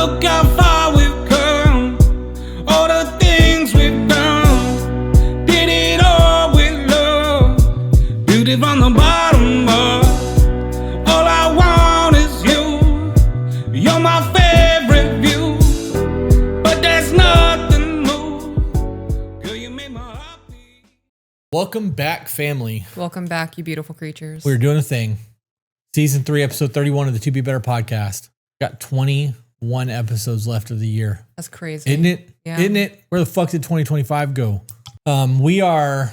look how far we've come, all the things we've done, did it all with love, beauty from the bottom up. All I want is you, you're my favorite view, but there's nothing more, girl, you make my heart beat. Welcome back, family. Welcome back, you beautiful creatures. We're doing a thing. Season 3, episode 31 of the To Be Better podcast. Got 21 episodes left of the year. That's crazy. Isn't it? Yeah. Isn't it? Where the fuck did 2025 go? We are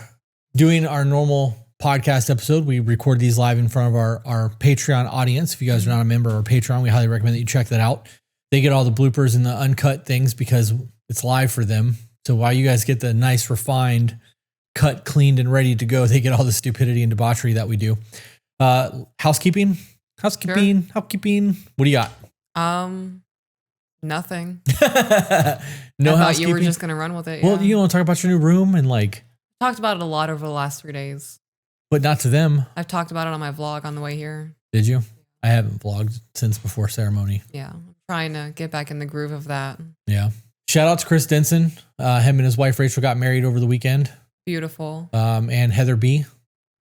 doing our normal podcast episode. We record these live in front of our Patreon audience. If you guys are not a member of our Patreon, we highly recommend that you check that out. They get all the bloopers and the uncut things because it's live for them. So while you guys get the nice, refined, cut, cleaned, and ready to go, they get all the stupidity and debauchery that we do. Housekeeping. Sure. Housekeeping. What do you got? Nothing. No I thought housekeeping. you were just gonna run with it. Well, yeah. you want to talk about your new room and like, Talked about it a lot over the last 3 days. but not to them. I've talked about it on my vlog on the way here. Did you? I haven't vlogged since before ceremony. Yeah, I'm trying to get back in the groove of that. Yeah. Shout out to Chris Denson. Him and his wife Rachel got married over the weekend. Beautiful. And Heather B.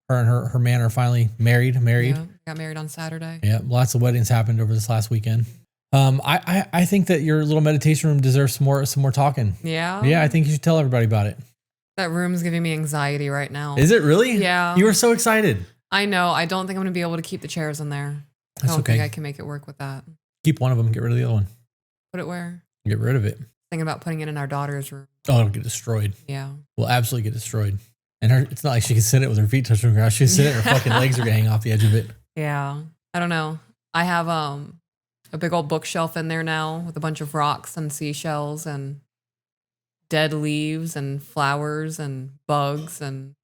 Her and her man are finally married. Yeah, got married on Saturday. Yeah. Lots of weddings happened over this last weekend. I think that your little meditation room deserves some more talking. Yeah. Yeah. I think you should tell everybody about it. That room's giving me anxiety right now. Is it really? Yeah. You were so excited. I know. I don't think I'm gonna be able to keep the chairs in there. I That's don't think okay. I can make it work with that. Keep one of them. Get rid of the other one. Put it where? Get rid of it. Thinking about putting it in our daughter's room. Oh, it'll get destroyed. Yeah. Will absolutely get destroyed. And it's not like she can sit it with her feet touching the ground. She can sit it and her fucking legs are gonna hang off the edge of it. Yeah. I don't know. I have a big old bookshelf in there now with a bunch of rocks and seashells and dead leaves and flowers and bugs and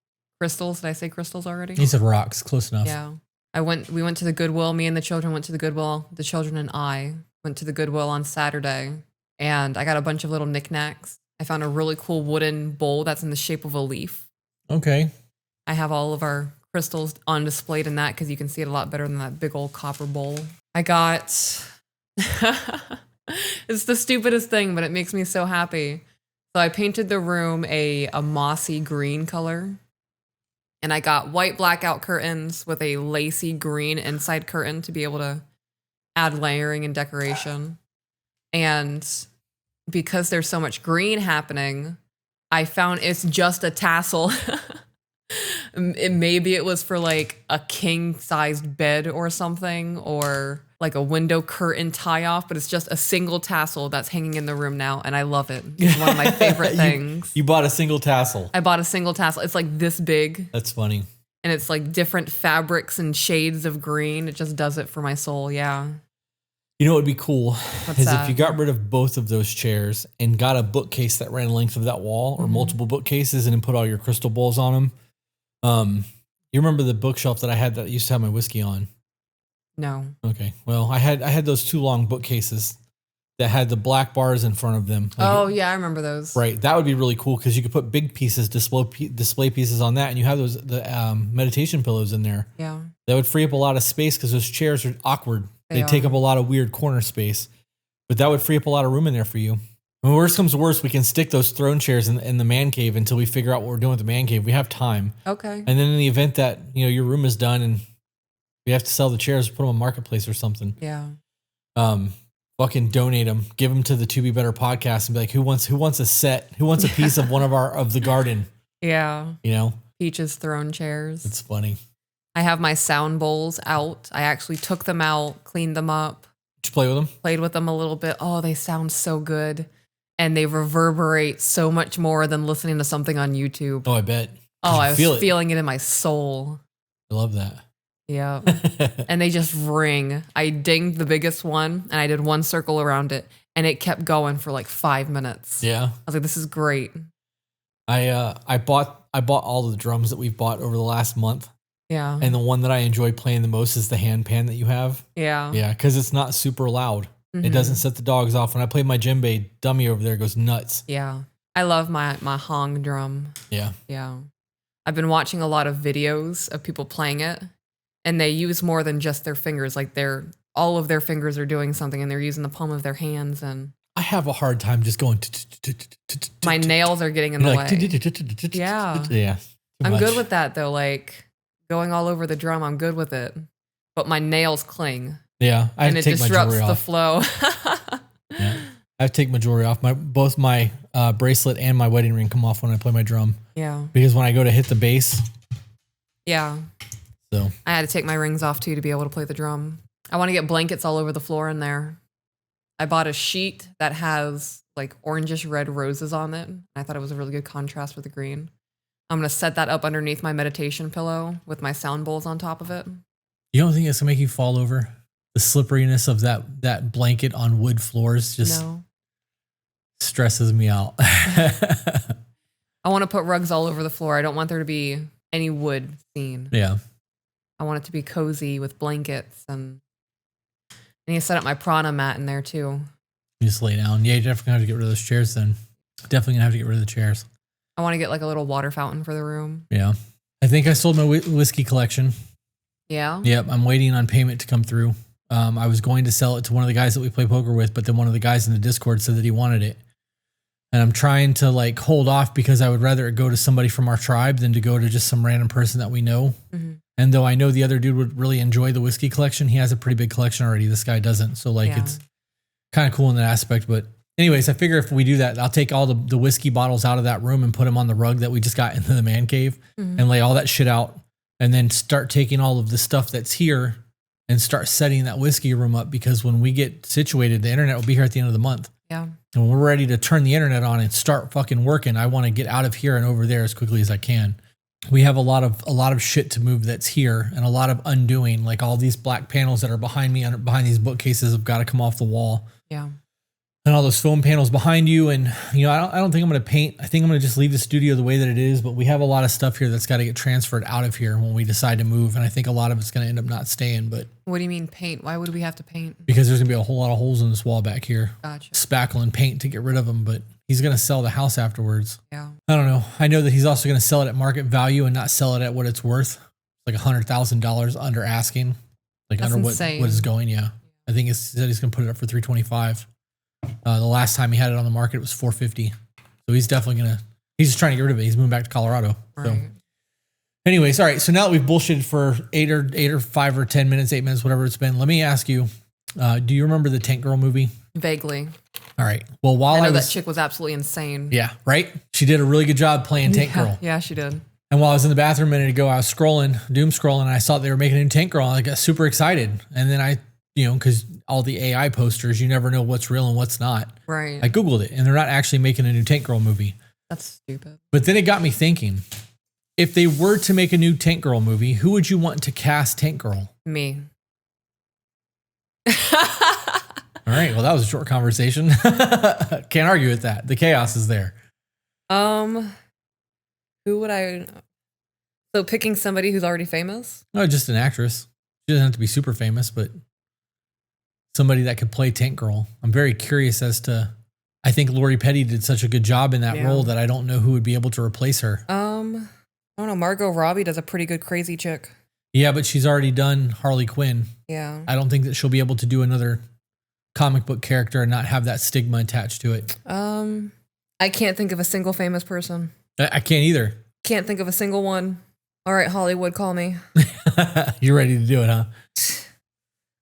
crystals. Did I say crystals already? He said rocks. Close enough. Yeah. We went to the Goodwill. Me and the children went to the Goodwill. The children and I went to the Goodwill on Saturday, and I got a bunch of little knickknacks. I found a really cool wooden bowl that's in the shape of a leaf. Okay. I have all of our crystals on display in that because you can see it a lot better than that big old copper bowl. I got, it's the stupidest thing, but it makes me so happy. So I painted the room a mossy green color. And I got white blackout curtains with a lacy green inside curtain to be able to add layering and decoration. And because there's so much green happening, I found it's just a tassel. Maybe it was for like a king-sized bed or something, or like a window curtain tie-off, but it's just a single tassel that's hanging in the room now, and I love it. It's one of my favorite things. You bought a single tassel. I bought a single tassel. It's like this big. That's funny. And it's like different fabrics and shades of green. It just does it for my soul. Yeah. You know what would be cool is that? if you got rid of both of those chairs and got a bookcase that ran the length of that wall, or multiple bookcases, and then put all your crystal bowls on them. You remember the bookshelf that I had that used to have my whiskey on? No. Okay. Well, I had those two long bookcases that had the black bars in front of them. Oh, yeah, I remember those. Right. That would be really cool because you could put big pieces, display pieces on that, and you have the meditation pillows in there. Yeah. That would free up a lot of space because those chairs are awkward. They They take are. up a lot of weird corner space. But that would free up a lot of room in there for you. When worst comes to worst, we can stick those throne chairs in the man cave until we figure out what we're doing with the man cave. We have time. Okay. And then in the event that, your room is done and we have to sell the chairs, put them on Marketplace or something. Yeah. Fucking donate them. Give them to the To Be Better podcast and be like, who wants a set? Who wants a piece of one of the garden? Yeah. Peach's throne chairs. It's funny. I have my sound bowls out. I actually took them out, cleaned them up, Did you play with them? played with them a little bit. Oh, they sound so good. And they reverberate so much more than listening to something on YouTube. Oh, I bet. Oh, I was feel it. feeling it in my soul. I love that. Yeah. And they just ring. I dinged the biggest one and I did one circle around it and it kept going for like 5 minutes. Yeah. I was like, this is great. I bought all the drums that we've bought over the last month. Yeah. And the one that I enjoy playing the most is the hand pan that you have. Yeah. Yeah, because it's not super loud. It doesn't set the dogs off. When I play my djembe, dummy over there goes nuts. Yeah. I love my hong drum. Yeah. Yeah. I've been watching a lot of videos of people playing it and they use more than just their fingers. Like they're all of their fingers are doing something and they're using the palm of their hands, and I have a hard time just going. my nails are getting in the way. Yeah. Yeah. I'm good with that though. Like going all over the drum, I'm good with it. But my nails cling. Yeah. I have And to it take my disrupts jewelry the off. flow. Yeah. I have to take my jewelry off. Both my bracelet and my wedding ring come off when I play my drum. Yeah. Because when I go to hit the bass. Yeah. So I had to take my rings off too to be able to play the drum. I want to get blankets all over the floor in there. I bought a sheet that has like orangish red roses on it. I thought it was a really good contrast with the green. I'm going to set that up underneath my meditation pillow with my sound bowls on top of it. you don't think it's gonna make you fall over? The slipperiness of that blanket on wood floors just stresses me out. I want to put rugs all over the floor. I don't want there to be any wood seen. Yeah. I want it to be cozy with blankets, and I need to set up my prana mat in there too. You just lay down. Yeah, you're definitely gonna have to get rid of those chairs then. Definitely gonna have to get rid of the chairs. I want to get like a little water fountain for the room. Yeah. I think I sold my whiskey collection. Yeah. Yep. I'm waiting on payment to come through. I was going to sell it to one of the guys that we play poker with, but then one of the guys in the Discord said that he wanted it. And I'm trying to like hold off because I would rather it go to somebody from our tribe than to go to just some random person that we know. Mm-hmm. And though I know the other dude would really enjoy the whiskey collection, he has a pretty big collection already. This guy doesn't. So like it's kind of cool in that aspect. But anyways, I figure if we do that, I'll take all the whiskey bottles out of that room and put them on the rug that we just got into the man cave and lay all that shit out. And then start taking all of the stuff that's here and start setting that whiskey room up, because when we get situated, the internet will be here at the end of the month. Yeah. And when we're ready to turn the internet on and start fucking working, I want to get out of here and over there as quickly as I can. We have a lot of shit to move that's here, and a lot of undoing. Like all these black panels that are behind me, behind these bookcases, have got to come off the wall. Yeah. And all those foam panels behind you. And, you know, I don't think I'm going to paint. I think I'm going to just leave the studio the way that it is. But we have a lot of stuff here that's got to get transferred out of here when we decide to move. And I think a lot of it's going to end up not staying. But What do you mean paint? Why would we have to paint? because there's going to be a whole lot of holes in this wall back here. Gotcha. Spackle and paint to get rid of them. But he's going to sell the house afterwards. Yeah. I don't know. I know that he's also going to sell it at market value and not sell it at what it's worth. Like $100,000 under asking. Like That's under insane. what is going. Yeah. I think he said he's going to put it up for $325. The last time he had it on the market, it was $450. So he's definitely he's just trying to get rid of it. He's moving back to Colorado. Right. So anyways, all right. So now that we've bullshitted for 8 or 5 or 10 minutes, 8 minutes, whatever it's been, let me ask you, do you remember the Tank Girl movie? Vaguely. All right. Well, while I know was, that chick was absolutely insane. yeah, right. She did a really good job playing Tank Girl. Yeah, she did. And while I was in the bathroom a minute ago, I was doom scrolling, and I saw they were making a new Tank Girl. And I got super excited. And then because all the AI posters, you never know what's real and what's not. Right. I Googled it, and they're not actually making a new Tank Girl movie. That's stupid. But then it got me thinking, if they were to make a new Tank Girl movie, who would you want to cast Tank Girl? Me. All right. Well, that was a short conversation. Can't argue with that. The chaos is there. Who would I? So picking somebody who's already famous? No, just an actress. She doesn't have to be super famous, but somebody that could play Tank Girl. I'm very curious as to. I think Lori Petty did such a good job in that role that I don't know who would be able to replace her. I don't know. Margot Robbie does a pretty good crazy chick. Yeah, but she's already done Harley Quinn. Yeah. I don't think that she'll be able to do another comic book character and not have that stigma attached to it. I can't think of a single famous person. I can't either. Can't think of a single one. All right, Hollywood, call me. You're ready to do it, huh?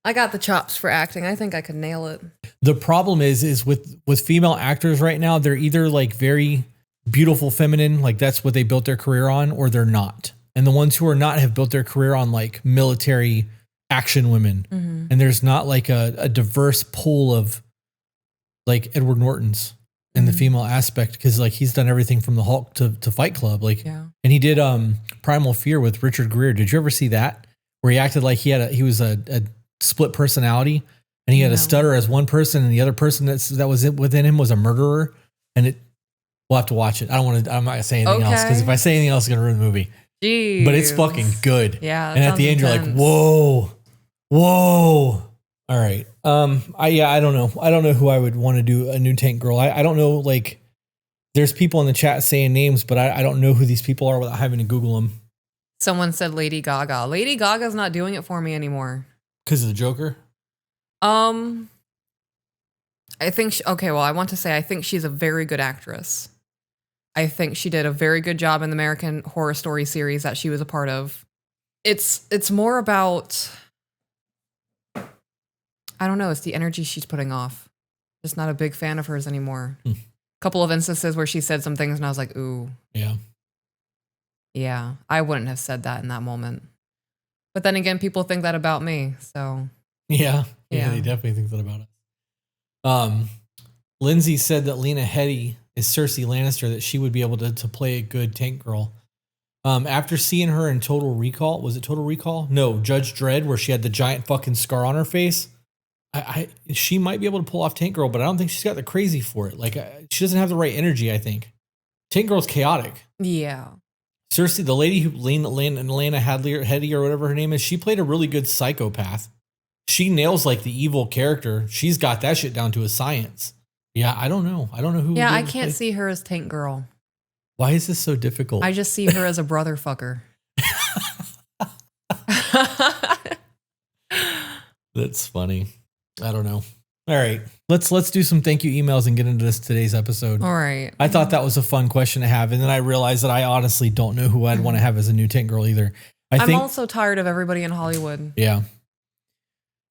I got the chops for acting. I think I could nail it. The problem is with female actors right now, they're either like very beautiful feminine, like that's what they built their career on, or they're not. And the ones who are not have built their career on like military action women. Mm-hmm. And there's not like a diverse pool of like Edward Norton's in the female aspect, because like he's done everything from the Hulk to Fight Club. Like, and he did Primal Fear with Richard Gere. Did you ever see that? Where he acted like he was a split personality, and he had a stutter as one person, and the other person that was within him was a murderer. And we'll have to watch it. I'm not gonna say anything else, because if I say anything else, it's gonna ruin the movie. Jeez. But it's fucking good. Yeah. And at the end, you're like, whoa. All right. I don't know. I don't know who I would want to do a new Tank Girl. I don't know. Like, there's people in the chat saying names, but I don't know who these people are without having to Google them. Someone said Lady Gaga. Lady Gaga's not doing it for me anymore. Because of the Joker? I think, I want to say I think she's a very good actress. I think she did a very good job in the American Horror Story series that she was a part of. It's more about, I don't know, it's the energy she's putting off. Just not a big fan of hers anymore. Couple of instances where she said some things and I was like, ooh. Yeah. Yeah, I wouldn't have said that in that moment. But then again, people think that about me, so. Yeah, they definitely think that about us. Lindsay said that Lena Headey is Cersei Lannister, that she would be able to play a good tank girl. After seeing her in Total Recall, was it Total Recall? No, Judge Dredd, where she had the giant fucking scar on her face. She might be able to pull off Tank Girl, but I don't think she's got the crazy for it. Like, she doesn't have the right energy, I think. Tank Girl's chaotic. Yeah. Cersei, the lady who Lena Headey or whatever her name is, she played a really good psychopath. She nails like the evil character. She's got that shit down to a science. Yeah, I don't know. I don't know who. Yeah, I can't see her as Tank Girl. Why is this so difficult? I just see her as a brother fucker. That's funny. I don't know. All right, let's do some thank you emails and get into today's episode. All right. I thought that was a fun question to have, and then I realized that I honestly don't know who I'd want to have as a new Tank Girl either. I'm also tired of everybody in Hollywood. Yeah.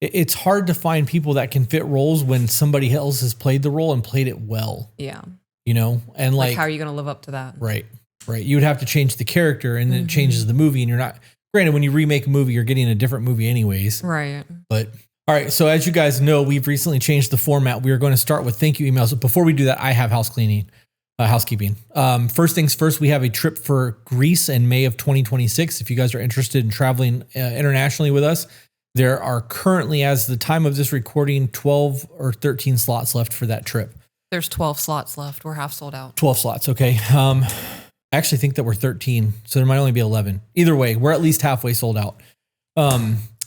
It's hard to find people that can fit roles when somebody else has played the role and played it well. Yeah. You know, and like how are you going to live up to that? Right. You would have to change the character, and then it changes the movie, and you're not. Granted, when you remake a movie, you're getting a different movie anyways. Right. But all right. So as you guys know, we've recently changed the format. We are going to start with thank you emails. Before we do that, I have housekeeping. First things first, we have a trip for Greece in May of 2026. If you guys are interested in traveling internationally with us, there are currently, as the time of this recording, 12 or 13 slots left for that trip. There's 12 slots left. We're half sold out. 12 slots. Okay. I actually think that we're 13, so there might only be 11. Either way, we're at least halfway sold out.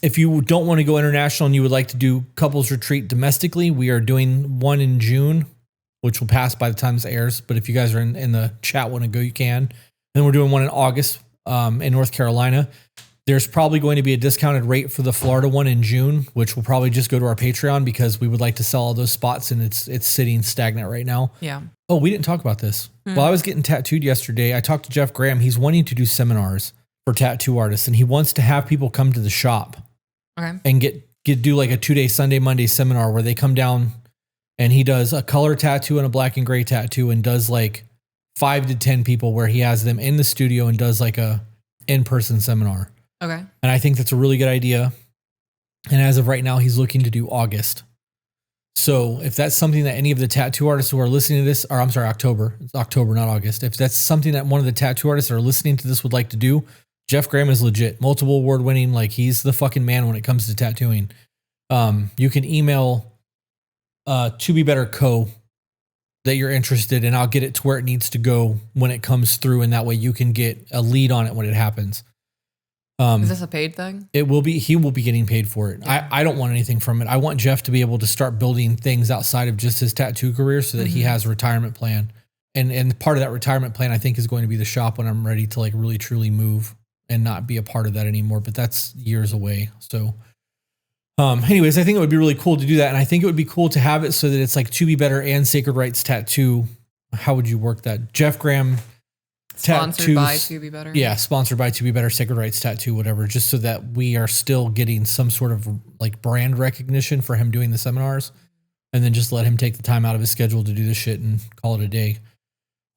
If you don't want to go international and you would like to do couples retreat domestically, we are doing one in June, which will pass by the time this airs. But if you guys are in the chat want to go, you can. Then we're doing one in August in North Carolina. There's probably going to be a discounted rate for the Florida one in June, which will probably just go to our Patreon because we would like to sell all those spots and it's sitting stagnant right now. Yeah. Oh, we didn't talk about this. While I was getting tattooed yesterday, I talked to Jeff Graham. He's wanting to do seminars for tattoo artists, and he wants to have people come to the shop and do like a 2-day Sunday, Monday seminar where they come down and he does a color tattoo and a black and gray tattoo and does like 5 to 10 people where he has them in the studio and does like a in-person seminar. Okay. And I think that's a really good idea. And as of right now, he's looking to do August. So if that's something that any of the tattoo artists who are listening to this, or I'm sorry, October. It's October, not August. If that's something that one of the tattoo artists that are listening to this would like to do, Jeff Graham is legit. Multiple award winning. Like, he's the fucking man when it comes to tattooing. You can email To Be Better Co. that you're interested, and I'll get it to where it needs to go when it comes through. And that way you can get a lead on it when it happens. Is this a paid thing? It will be. He will be getting paid for it. Yeah. I don't want anything from it. I want Jeff to be able to start building things outside of just his tattoo career so that he has a retirement plan. And part of that retirement plan, I think, is going to be the shop when I'm ready to like really truly move and not be a part of that anymore. But that's years away. So anyways, I think it would be really cool to do that. And I think it would be cool to have it so that it's like To Be Better and Sacred Rights Tattoo. How would you work that? Jeff Graham Sponsored by To Be Better. Yeah, sponsored by To Be Better, Sacred Rights Tattoo, whatever, just so that we are still getting some sort of like brand recognition for him doing the seminars, and then just let him take the time out of his schedule to do this shit and call it a day.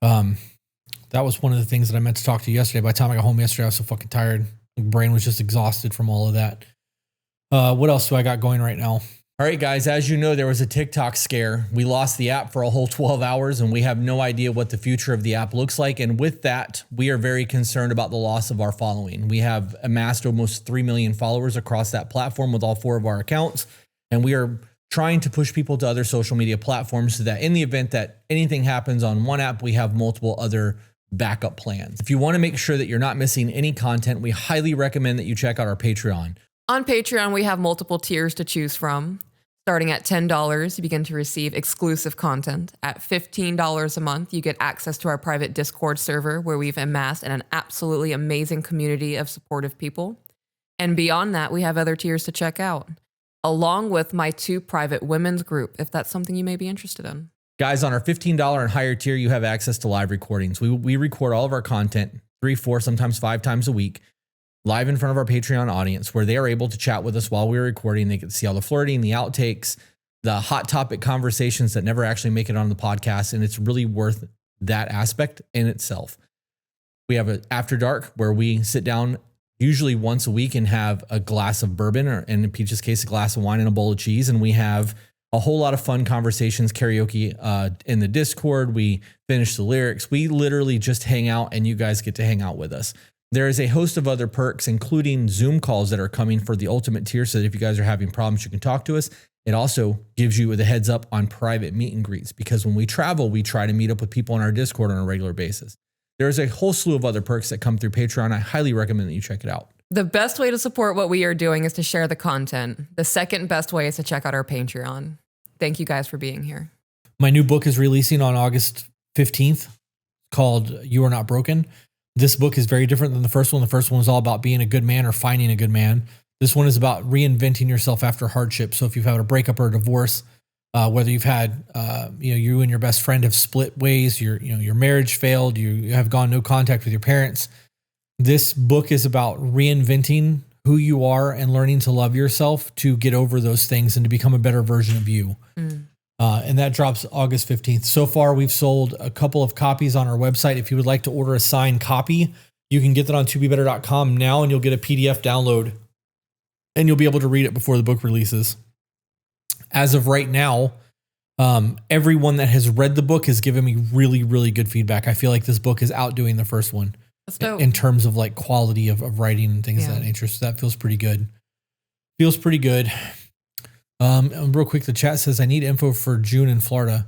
That was one of the things that I meant to talk to you yesterday. By the time I got home yesterday, I was so fucking tired. My brain was just exhausted from all of that. What else do I got going right now? All right, guys, as you know, there was a TikTok scare. We lost the app for a whole 12 hours, and we have no idea what the future of the app looks like. And with that, we are very concerned about the loss of our following. We have amassed almost 3 million followers across that platform with all 4 of our accounts. And we are trying to push people to other social media platforms so that in the event that anything happens on one app, we have multiple other backup plans. If you want to make sure that you're not missing any content, we highly recommend that you check out our Patreon. On Patreon, we have multiple tiers to choose from. Starting at $10, you begin to receive exclusive content. At $15 a month, you get access to our private Discord server where we've amassed an absolutely amazing community of supportive people. And beyond that, we have other tiers to check out. along with my 2 private women's group, if that's something you may be interested in. Guys, on our $15 and higher tier, you have access to live recordings. We record all of our content 3, 4, sometimes 5 times a week, live in front of our Patreon audience, where they are able to chat with us while we're recording. They get to see all the flirting, the outtakes, the hot topic conversations that never actually make it on the podcast. And it's really worth that aspect in itself. We have an After Dark where we sit down usually once a week and have a glass of bourbon, or in Peach's case, a glass of wine and a bowl of cheese. And we have a whole lot of fun conversations, karaoke in the Discord. We finish the lyrics. We literally just hang out, and you guys get to hang out with us. There is a host of other perks, including Zoom calls that are coming for the ultimate tier, so that if you guys are having problems, you can talk to us. It also gives you the heads up on private meet and greets, because when we travel, we try to meet up with people on our Discord on a regular basis. There's a whole slew of other perks that come through Patreon. I highly recommend that you check it out. The best way to support what we are doing is to share the content. The second best way is to check out our Patreon. Thank you guys for being here. My new book is releasing on August 15th, called You Are Not Broken. This book is very different than the first one. The first one was all about being a good man or finding a good man. This one is about reinventing yourself after hardship. So if you've had a breakup or a divorce, whether you've had, you and your best friend have split ways, your marriage failed, you have gone no contact with your parents. This book is about reinventing who you are and learning to love yourself to get over those things and to become a better version of you. And that drops August 15th. So far, we've sold a couple of copies on our website. If you would like to order a signed copy, you can get that on tobebetter.com now, and you'll get a PDF download, and you'll be able to read it before the book releases. As of right now, everyone that has read the book has given me really, really good feedback. I feel like this book is outdoing the first one in terms of like quality of writing and things of that nature. So that feels pretty good. And real quick, the chat says, I need info for June in Florida.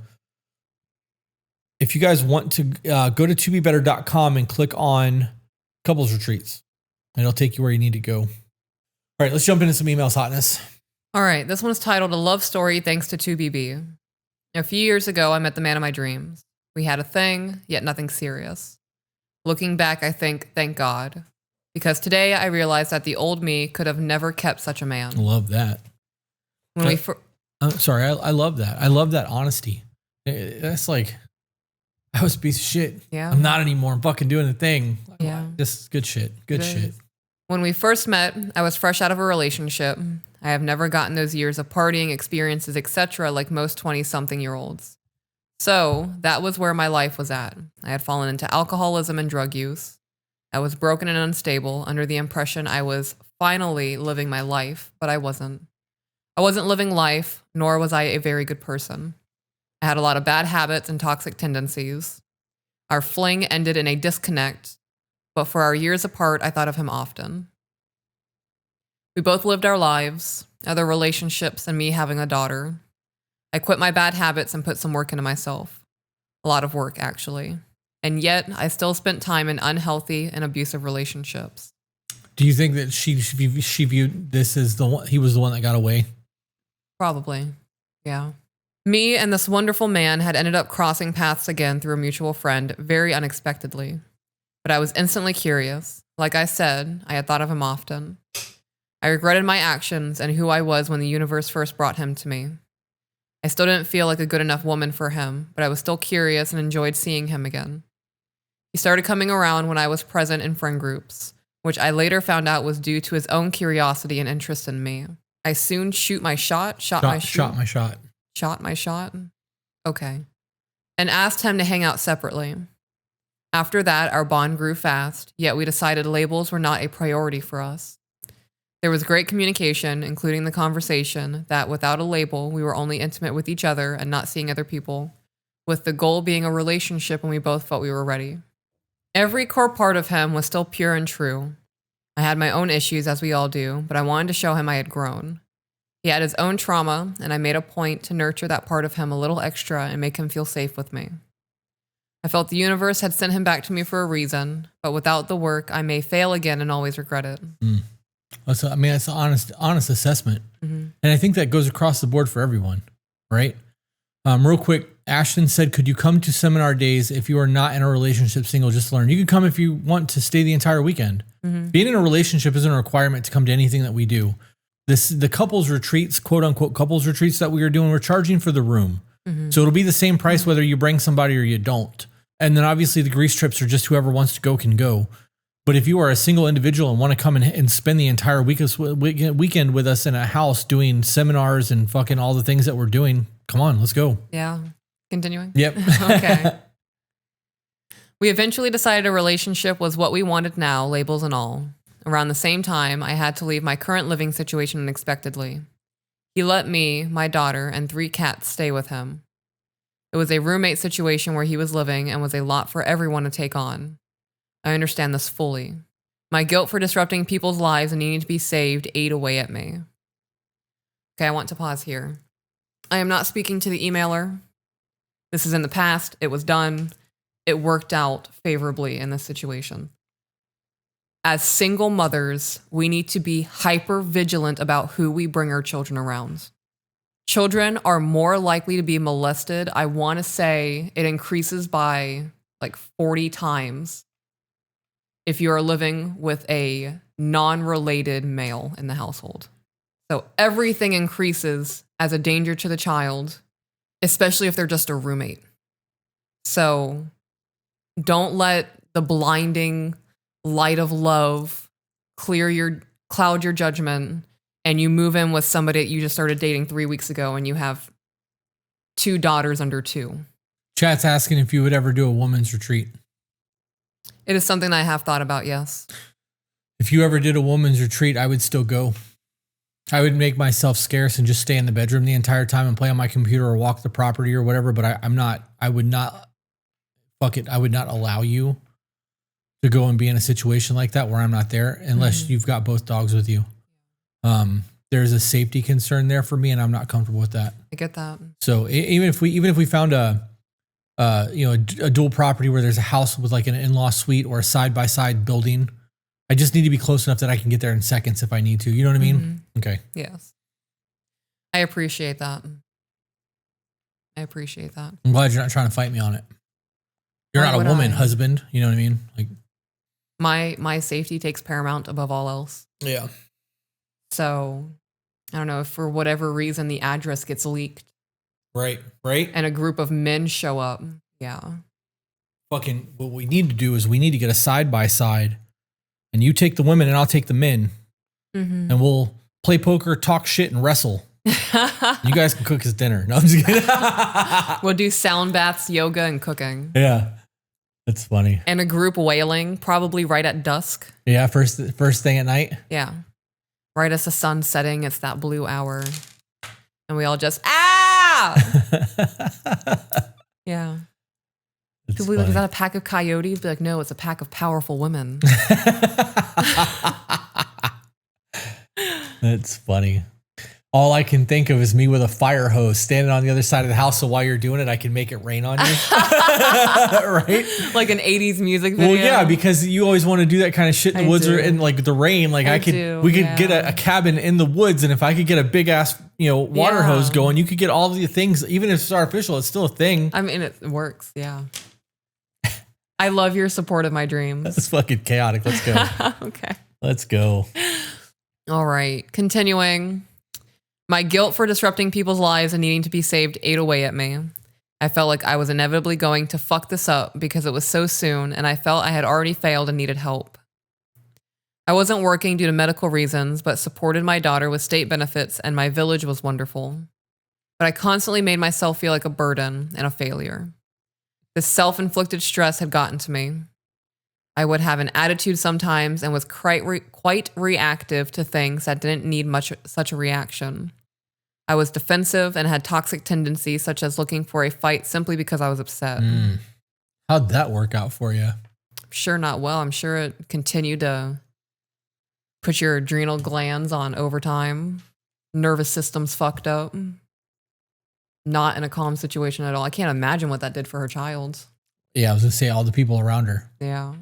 If you guys want to go to tobebetter.com and click on couples retreats, and it'll take you where you need to go. All right, let's jump into some emails hotness. All right, this one is titled A Love Story Thanks to 2BB. A few years ago, I met the man of my dreams. We had a thing, yet nothing serious. Looking back, I think, thank God. Because today I realized that the old me could have never kept such a man. I love that. Sorry, I love that. I love that honesty. That's like, I was a piece of shit. Yeah. I'm not anymore. I'm fucking doing the thing. Yeah. Just good shit. Good shit. When we first met, I was fresh out of a relationship. I have never gotten those years of partying, experiences, etc. like most 20-something-year-olds. So that was where my life was at. I had fallen into alcoholism and drug use. I was broken and unstable, under the impression I was finally living my life, but I wasn't. I wasn't living life, nor was I a very good person. I had a lot of bad habits and toxic tendencies. Our fling ended in a disconnect, but for our years apart, I thought of him often. We both lived our lives, other relationships, and me having a daughter. I quit my bad habits and put some work into myself. A lot of work, actually. And yet, I still spent time in unhealthy and abusive relationships. Do you think that she viewed this as he was the one that got away? Probably, yeah. Me and this wonderful man had ended up crossing paths again through a mutual friend, very unexpectedly. But I was instantly curious. Like I said, I had thought of him often. I regretted my actions and who I was when the universe first brought him to me. I still didn't feel like a good enough woman for him, but I was still curious and enjoyed seeing him again. He started coming around when I was present in friend groups, which I later found out was due to his own curiosity and interest in me. I soon shot my shot. Okay. And asked him to hang out separately. After that, our bond grew fast, yet we decided labels were not a priority for us. There was great communication, including the conversation that without a label, we were only intimate with each other and not seeing other people, with the goal being a relationship when we both felt we were ready. Every core part of him was still pure and true. I had my own issues, as we all do, but I wanted to show him I had grown. He had his own trauma, and I made a point to nurture that part of him a little extra and make him feel safe with me. I felt the universe had sent him back to me for a reason, but without the work, I may fail again and always regret it. That's an honest assessment. Mm-hmm. And I think that goes across the board for everyone, right? Real quick, Ashton said, could you come to seminar days if you are not in a relationship single just to learn? You can come if you want to stay the entire weekend. Mm-hmm. Being in a relationship isn't a requirement to come to anything that we do. the couples retreats, quote unquote couples retreats that we were doing, we're charging for the room. So it'll be the same price whether you bring somebody or you don't. And then obviously the Greece trips are just whoever wants to go can go. But if you are a single individual and want to come and spend the entire weekend with us in a house doing seminars and fucking all the things that we're doing, come on, let's go. Yeah. Continuing? Yep. Okay. We eventually decided a relationship was what we wanted now, labels and all. Around the same time, I had to leave my current living situation unexpectedly. He let me, my daughter, and 3 cats stay with him. It was a roommate situation where he was living and was a lot for everyone to take on. I understand this fully. My guilt for disrupting people's lives and needing to be saved ate away at me. Okay, I want to pause here. I am not speaking to the emailer. This is in the past. It was done. It worked out favorably in this situation. As single mothers, we need to be hyper vigilant about who we bring our children around. Children are more likely to be molested. I want to say it increases by like 40 times if you are living with a non-related male in the household. So everything increases as a danger to the child, especially if they're just a roommate. So don't let the blinding light of love cloud your judgment, and you move in with somebody that you just started dating 3 weeks ago and you have 2 daughters under 2. Chat's asking if you would ever do a woman's retreat. It is something I have thought about, yes. If you ever did a woman's retreat, I would still go. I would make myself scarce and just stay in the bedroom the entire time and play on my computer or walk the property or whatever. But I would not allow you to go and be in a situation like that where I'm not there unless you've got both dogs with you. There's a safety concern there for me and I'm not comfortable with that. I get that. So even if we found a dual property where there's a house with like an in-law suite or a side-by-side building, I just need to be close enough that I can get there in seconds if I need to. You know what I mean? Okay. Yes. I appreciate that. I'm glad you're not trying to fight me on it. You're not a woman, husband. You know what I mean? Like my safety takes paramount above all else. Yeah. So I don't know if for whatever reason the address gets leaked. Right. And a group of men show up. Yeah. Fucking what we need to do is we need to get a side-by-side and you take the women and I'll take the men and we'll play poker, talk shit and wrestle. You guys can cook his dinner. No, I'm just kidding. We'll do sound baths, yoga, and cooking. Yeah. That's funny. And a group wailing, probably right at dusk. Yeah, first thing at night. Yeah. Right as the sun's setting, it's that blue hour. And we all just, ah! Yeah. People be like, is that a pack of coyotes? Be like, no, it's a pack of powerful women. That's funny. All I can think of is me with a fire hose standing on the other side of the house. So while you're doing it, I can make it rain on you. Right? Like an 80s music video. Well, yeah, because you always want to do that kind of shit in the woods or in like the rain. Like we could get a cabin in the woods. And if I could get a big ass, water hose going, you could get all the things, even if it's artificial, it's still a thing. I mean, it works. Yeah. I love your support of my dreams. That's fucking chaotic. Let's go. Okay. Let's go. All right. Continuing. My guilt for disrupting people's lives and needing to be saved ate away at me. I felt like I was inevitably going to fuck this up because it was so soon, and I felt I had already failed and needed help. I wasn't working due to medical reasons, but supported my daughter with state benefits, and my village was wonderful. But I constantly made myself feel like a burden and a failure. This self-inflicted stress had gotten to me. I would have an attitude sometimes and was quite reactive to things that didn't need such a reaction. I was defensive and had toxic tendencies, such as looking for a fight simply because I was upset. How'd that work out for you? Sure, not well. I'm sure it continued to put your adrenal glands on overtime. Nervous system's fucked up. Not in a calm situation at all. I can't imagine what that did for her child. Yeah, I was going to say all the people around her. Yeah.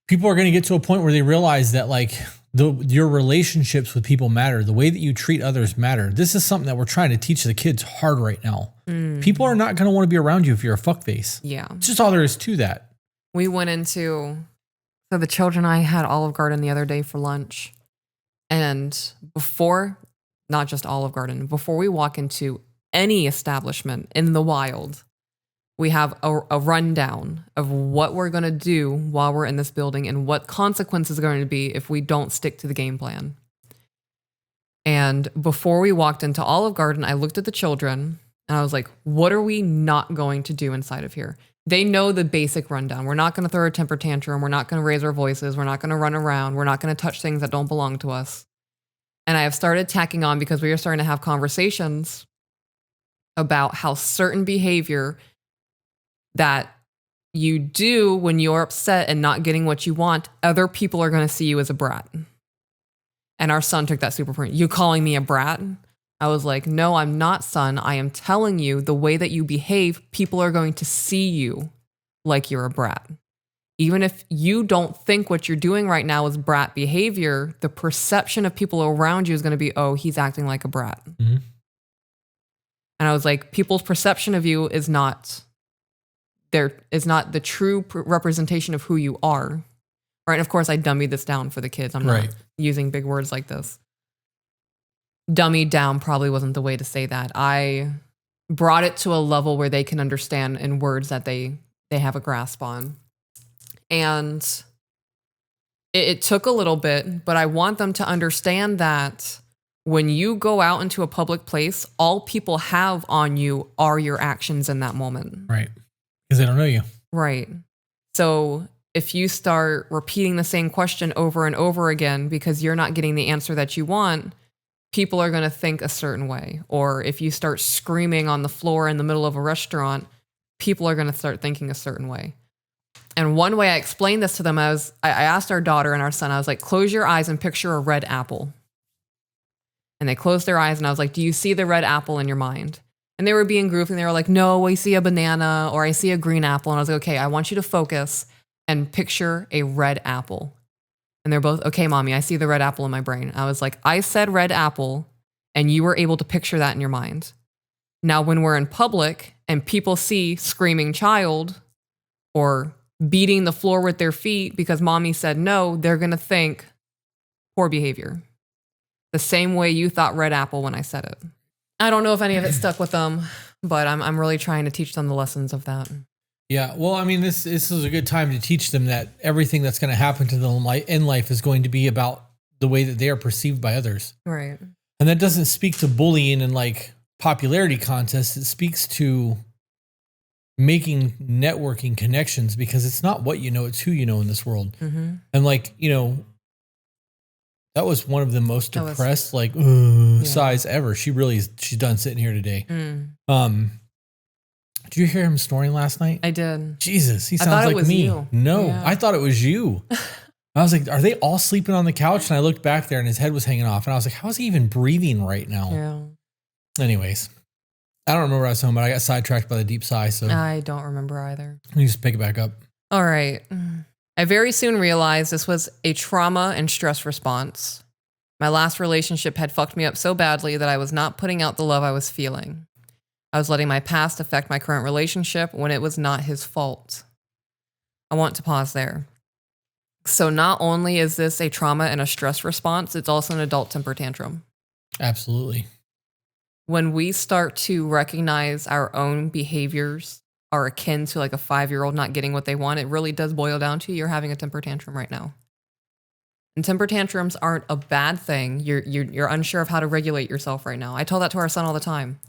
People are going to get to a point where they realize that like your relationships with people matter. The way that you treat others matter. This is something that we're trying to teach the kids hard right now. People are not going to want to be around you if you're a fuckface. Yeah. It's just all there is to that. We went into, so the children and I had Olive Garden the other day for lunch. And before not just Olive Garden, before we walk into any establishment in the wild, we have a rundown of what we're going to do while we're in this building and what consequences are going to be if we don't stick to the game plan. And before we walked into Olive Garden, I looked at the children and I was like, what are we not going to do inside of here? They know the basic rundown. We're not going to throw a temper tantrum. We're not going to raise our voices. We're not going to run around. We're not going to touch things that don't belong to us. And I have started tacking on, because we are starting to have conversations about how certain behavior that you do when you're upset and not getting what you want, other people are going to see you as a brat. And our son took that super point. You calling me a brat? I was like, no, I'm not, son. I am telling you the way that you behave, people are going to see you like you're a brat. Even if you don't think what you're doing right now is brat behavior, the perception of people around you is going to be, oh, he's acting like a brat. Mm-hmm. And I was like, people's perception of you is not the true representation of who you are. Right. And of course, I dummied this down for the kids. I'm not using big words like this. Dummied down probably wasn't the way to say that. I brought it to a level where they can understand in words that they have a grasp on. And it took a little bit, but I want them to understand that when you go out into a public place, all people have on you are your actions in that moment. Right. Because they don't know you. Right. So if you start repeating the same question over and over again because you're not getting the answer that you want, people are going to think a certain way. Or if you start screaming on the floor in the middle of a restaurant, people are going to start thinking a certain way. And one way I explained this to them, I asked our daughter and our son, I was like, close your eyes and picture a red apple. And they closed their eyes and I was like, do you see the red apple in your mind? And they were being goofy and they were like, no, I see a banana or I see a green apple. And I was like, okay, I want you to focus and picture a red apple. And they're both, okay, mommy, I see the red apple in my brain. I was like, I said red apple and you were able to picture that in your mind. Now, when we're in public and people see screaming child or beating the floor with their feet because mommy said no, they're going to think poor behavior. The same way you thought red apple when I said it. I don't know if any of it stuck with them, but I'm really trying to teach them the lessons of that. Yeah, well, I mean, this is a good time to teach them that everything that's going to happen to them in life is going to be about the way that they are perceived by others. Right. And that doesn't speak to bullying and like popularity contests. It speaks to making networking connections, because it's not what you know, it's who you know in this world. Mm-hmm. And like, you know, that was one of the most depressed sighs ever. She's done sitting here today. Did you hear him snoring last night? I did. Jesus, he sounds like me. You. No, yeah. I thought it was you. I was like, are they all sleeping on the couch? And I looked back there and his head was hanging off. And I was like, how is he even breathing right now? Yeah. Anyways, I don't remember what I was talking about. I got sidetracked by the deep sigh. So I don't remember either. Let me just pick it back up. All right. I very soon realized this was a trauma and stress response. My last relationship had fucked me up so badly that I was not putting out the love I was feeling. I was letting my past affect my current relationship when it was not his fault. I want to pause there. So not only is this a trauma and a stress response, it's also an adult temper tantrum. Absolutely. When we start to recognize our own behaviors are akin to like a 5-year-old not getting what they want, it really does boil down to you're having a temper tantrum right now. And temper tantrums aren't a bad thing. You're unsure of how to regulate yourself right now. I tell that to our son all the time.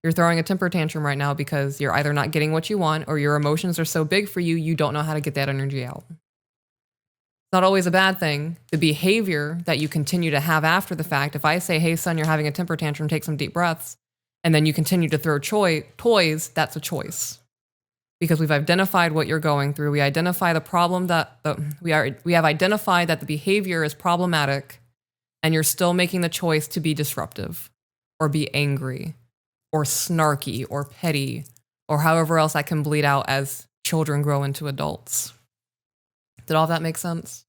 You're throwing a temper tantrum right now because you're either not getting what you want or your emotions are so big for you, you don't know how to get that energy out. It's not always a bad thing. The behavior that you continue to have after the fact, if I say, hey, son, you're having a temper tantrum, take some deep breaths, and then you continue to throw toys, that's a choice. Because we've identified what you're going through. We identify the problem we have identified that the behavior is problematic, and you're still making the choice to be disruptive or be angry or snarky or petty or however else that can bleed out as children grow into adults. Did all of that make sense?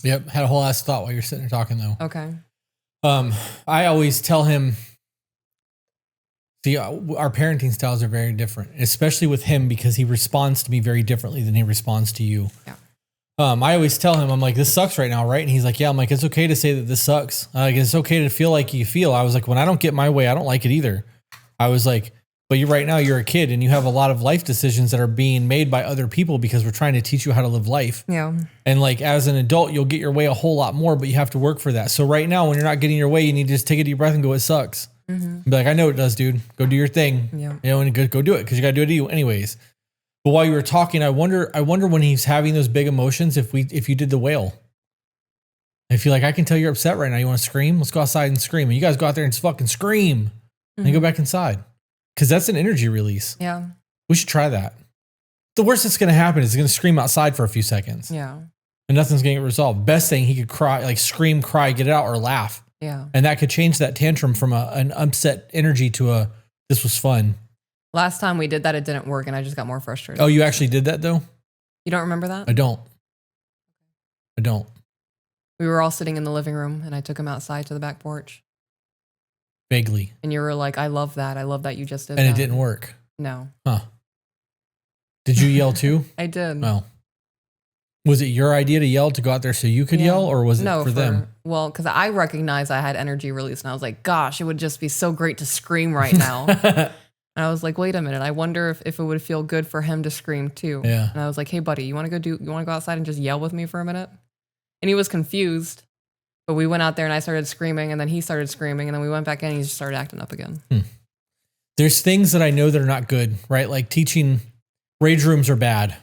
Yep. Had a whole ass thought while you're sitting there talking though. Okay. I always tell him, see, our parenting styles are very different, especially with him because he responds to me very differently than he responds to you. I always tell him, I'm like, this sucks right now, right? And he's like, yeah. I'm like, it's okay to say that this sucks. Like, it's okay to feel like you feel. I was like, when I don't get my way, I don't like it either. I was like, but you right now, you're a kid and you have a lot of life decisions that are being made by other people because we're trying to teach you how to live life. Yeah. And like, as an adult, you'll get your way a whole lot more, but you have to work for that. So right now, when you're not getting your way, you need to just take a deep breath and go, it sucks. Be like, I know it does, dude. Go do your thing. Yeah. You know, and go do it because you got to do it to you anyways. But while you were talking, I wonder when he's having those big emotions, if you did the whale. If you're like, I can tell you're upset right now. You want to scream? Let's go outside and scream. And you guys go out there and just fucking scream. And then go back inside. Because that's an energy release. Yeah. We should try that. The worst that's going to happen is he's going to scream outside for a few seconds. Yeah. And nothing's going to get resolved. Best thing, he could cry, like scream, cry, get it out, or laugh. Yeah. And that could change that tantrum from an upset energy to this was fun. Last time we did that, it didn't work, and I just got more frustrated. Oh, you actually did that though? You don't remember that? I don't. We were all sitting in the living room, and I took him outside to the back porch. Vaguely. And you were like, I love that. I love that you just did And that. it didn't work. No. Huh. Did you yell too? I did. No. Was it your idea to yell to go out there so you could yell, or was it for them? Well, because I recognized I had energy release, and I was like, gosh, it would just be so great to scream right now. And I was like, wait a minute. I wonder if it would feel good for him to scream too. Yeah. And I was like, hey, buddy, you want to go outside and just yell with me for a minute? And he was confused. But we went out there and I started screaming, and then he started screaming, and then we went back in and he just started acting up again. There's things that I know that are not good, right? Like teaching, rage rooms are bad.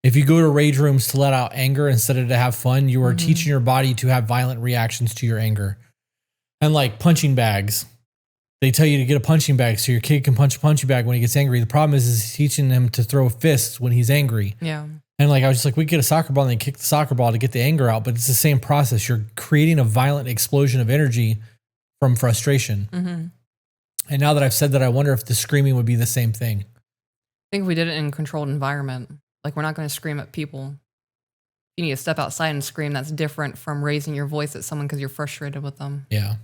If you go to rage rooms to let out anger instead of to have fun, you are teaching your body to have violent reactions to your anger. And like punching bags. They tell you to get a punching bag so your kid can punch a punching bag when he gets angry. The problem is teaching him to throw fists when he's angry. Yeah. And like, I was just like, we get a soccer ball and then kick the soccer ball to get the anger out, but it's the same process. You're creating a violent explosion of energy from frustration. And now that I've said that, I wonder if the screaming would be the same thing. I think if we did it in a controlled environment, like we're not going to scream at people. You need to step outside and scream. That's different from raising your voice at someone because you're frustrated with them. Yeah.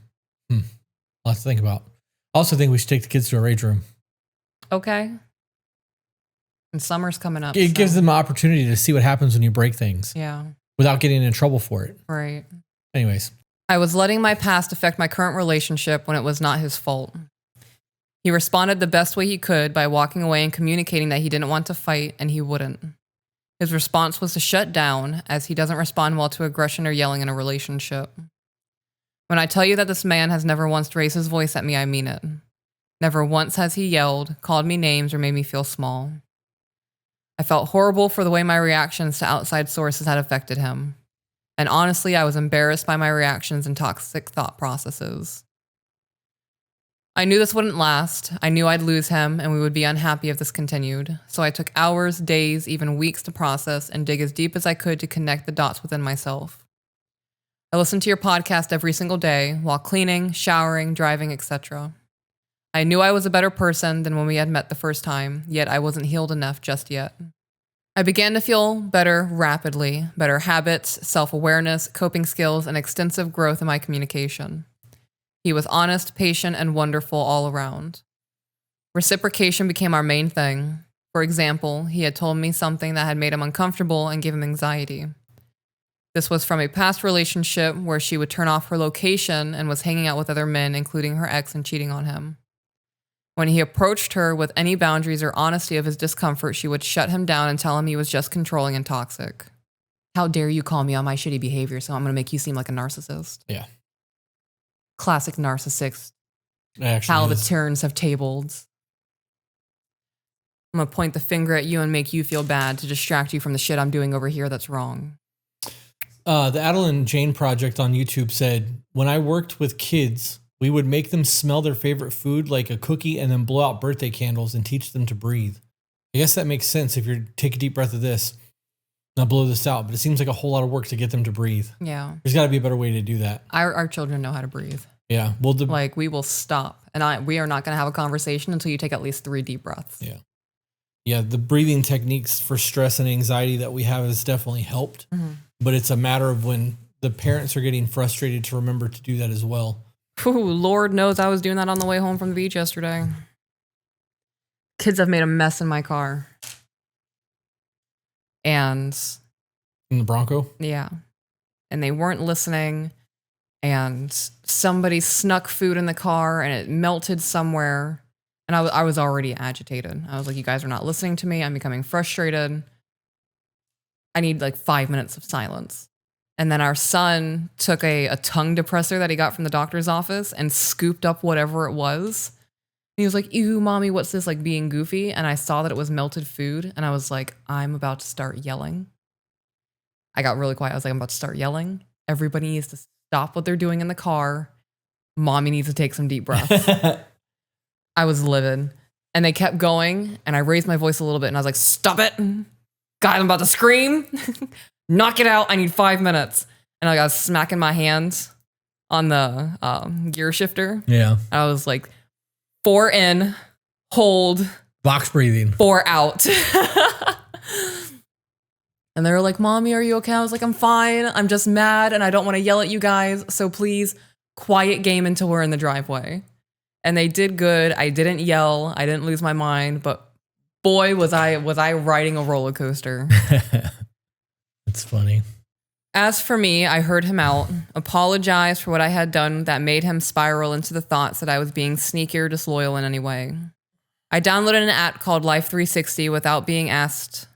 Lots to think about. I also think we should take the kids to a rage room. Okay. And summer's coming up. It gives them an opportunity to see what happens when you break things. Yeah. Without getting in trouble for it. Right. Anyways. I was letting my past affect my current relationship when it was not his fault. He responded the best way he could by walking away and communicating that he didn't want to fight, and he wouldn't. His response was to shut down, as he doesn't respond well to aggression or yelling in a relationship. When I tell you that this man has never once raised his voice at me, I mean it. Never once has he yelled, called me names, or made me feel small. I felt horrible for the way my reactions to outside sources had affected him. And honestly, I was embarrassed by my reactions and toxic thought processes. I knew this wouldn't last. I knew I'd lose him and we would be unhappy if this continued. So I took hours, days, even weeks to process and dig as deep as I could to connect the dots within myself. I listened to your podcast every single day while cleaning, showering, driving, etc. I knew I was a better person than when we had met the first time, yet I wasn't healed enough just yet. I began to feel better rapidly, better habits, self-awareness, coping skills, and extensive growth in my communication. He was honest, patient, and wonderful all around. Reciprocation became our main thing. For example, he had told me something that had made him uncomfortable and gave him anxiety. This was from a past relationship where she would turn off her location and was hanging out with other men, including her ex, and cheating on him. When he approached her with any boundaries or honesty of his discomfort, she would shut him down and tell him he was just controlling and toxic. How dare you call me on my shitty behavior, so I'm going to make you seem like a narcissist. Yeah. Classic narcissist. How the turns have tabled. I'm going to point the finger at you and make you feel bad to distract you from the shit I'm doing over here that's wrong. The Adeline Jane Project on YouTube said, when I worked with kids, we would make them smell their favorite food like a cookie and then blow out birthday candles and teach them to breathe. I guess that makes sense if you take a deep breath of this. Now blow this out, but it seems like a whole lot of work to get them to breathe. Yeah. There's got to be a better way to do that. Our children know how to breathe. Yeah. Well, like we will stop and we are not going to have a conversation until you take at least 3 deep breaths. Yeah. Yeah. The breathing techniques for stress and anxiety that we have has definitely helped, but it's a matter of when the parents are getting frustrated to remember to do that as well. Ooh, Lord knows I was doing that on the way home from the beach yesterday. Kids have made a mess in my car. And In the Bronco? Yeah. And they weren't listening. And somebody snuck food in the car and it melted somewhere. And I was already agitated. I was like, you guys are not listening to me. I'm becoming frustrated. I need like 5 minutes of silence. And then our son took a tongue depressor that he got from the doctor's office and scooped up whatever it was. And he was like, ew, mommy, what's this? Like being goofy. And I saw that it was melted food. And I was like, I'm about to start yelling. I got really quiet. I was like, I'm about to start yelling. Everybody needs to stop what they're doing in the car. Mommy needs to take some deep breaths. I was livid. And they kept going. And I raised my voice a little bit. And I was like, stop it. God, I'm about to scream. Knock it out. I need 5 minutes. And I got smacking my hands on the gear shifter. Yeah. I was like, 4 in, hold. Box breathing. 4 out. And they were like, Mommy, are you okay? I was like, I'm fine. I'm just mad and I don't want to yell at you guys. So please, quiet game until we're in the driveway. And they did good. I didn't yell. I didn't lose my mind. But boy, was I riding a roller coaster. It's funny. As for me, I heard him out, apologized for what I had done that made him spiral into the thoughts that I was being sneaky or disloyal in any way. I downloaded an app called Life 360 without being asked,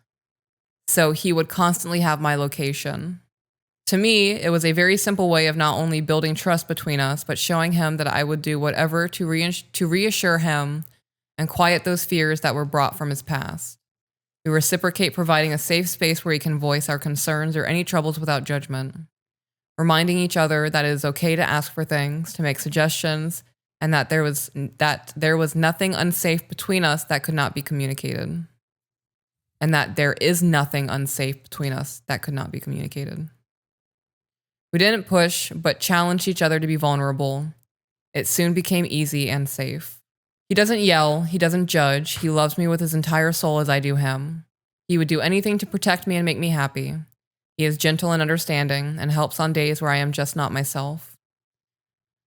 so he would constantly have my location. To me, it was a very simple way of not only building trust between us, but showing him that I would do whatever to reassure him and quiet those fears that were brought from his past. We reciprocate, providing a safe space where we can voice our concerns or any troubles without judgment, reminding each other that it is okay to ask for things, to make suggestions, and that there was nothing unsafe between us that could not be communicated. And that there is nothing unsafe between us that could not be communicated. We didn't push, but challenged each other to be vulnerable. It soon became easy and safe. He doesn't yell, he doesn't judge, he loves me with his entire soul as I do him. He would do anything to protect me and make me happy. He is gentle and understanding and helps on days where I am just not myself.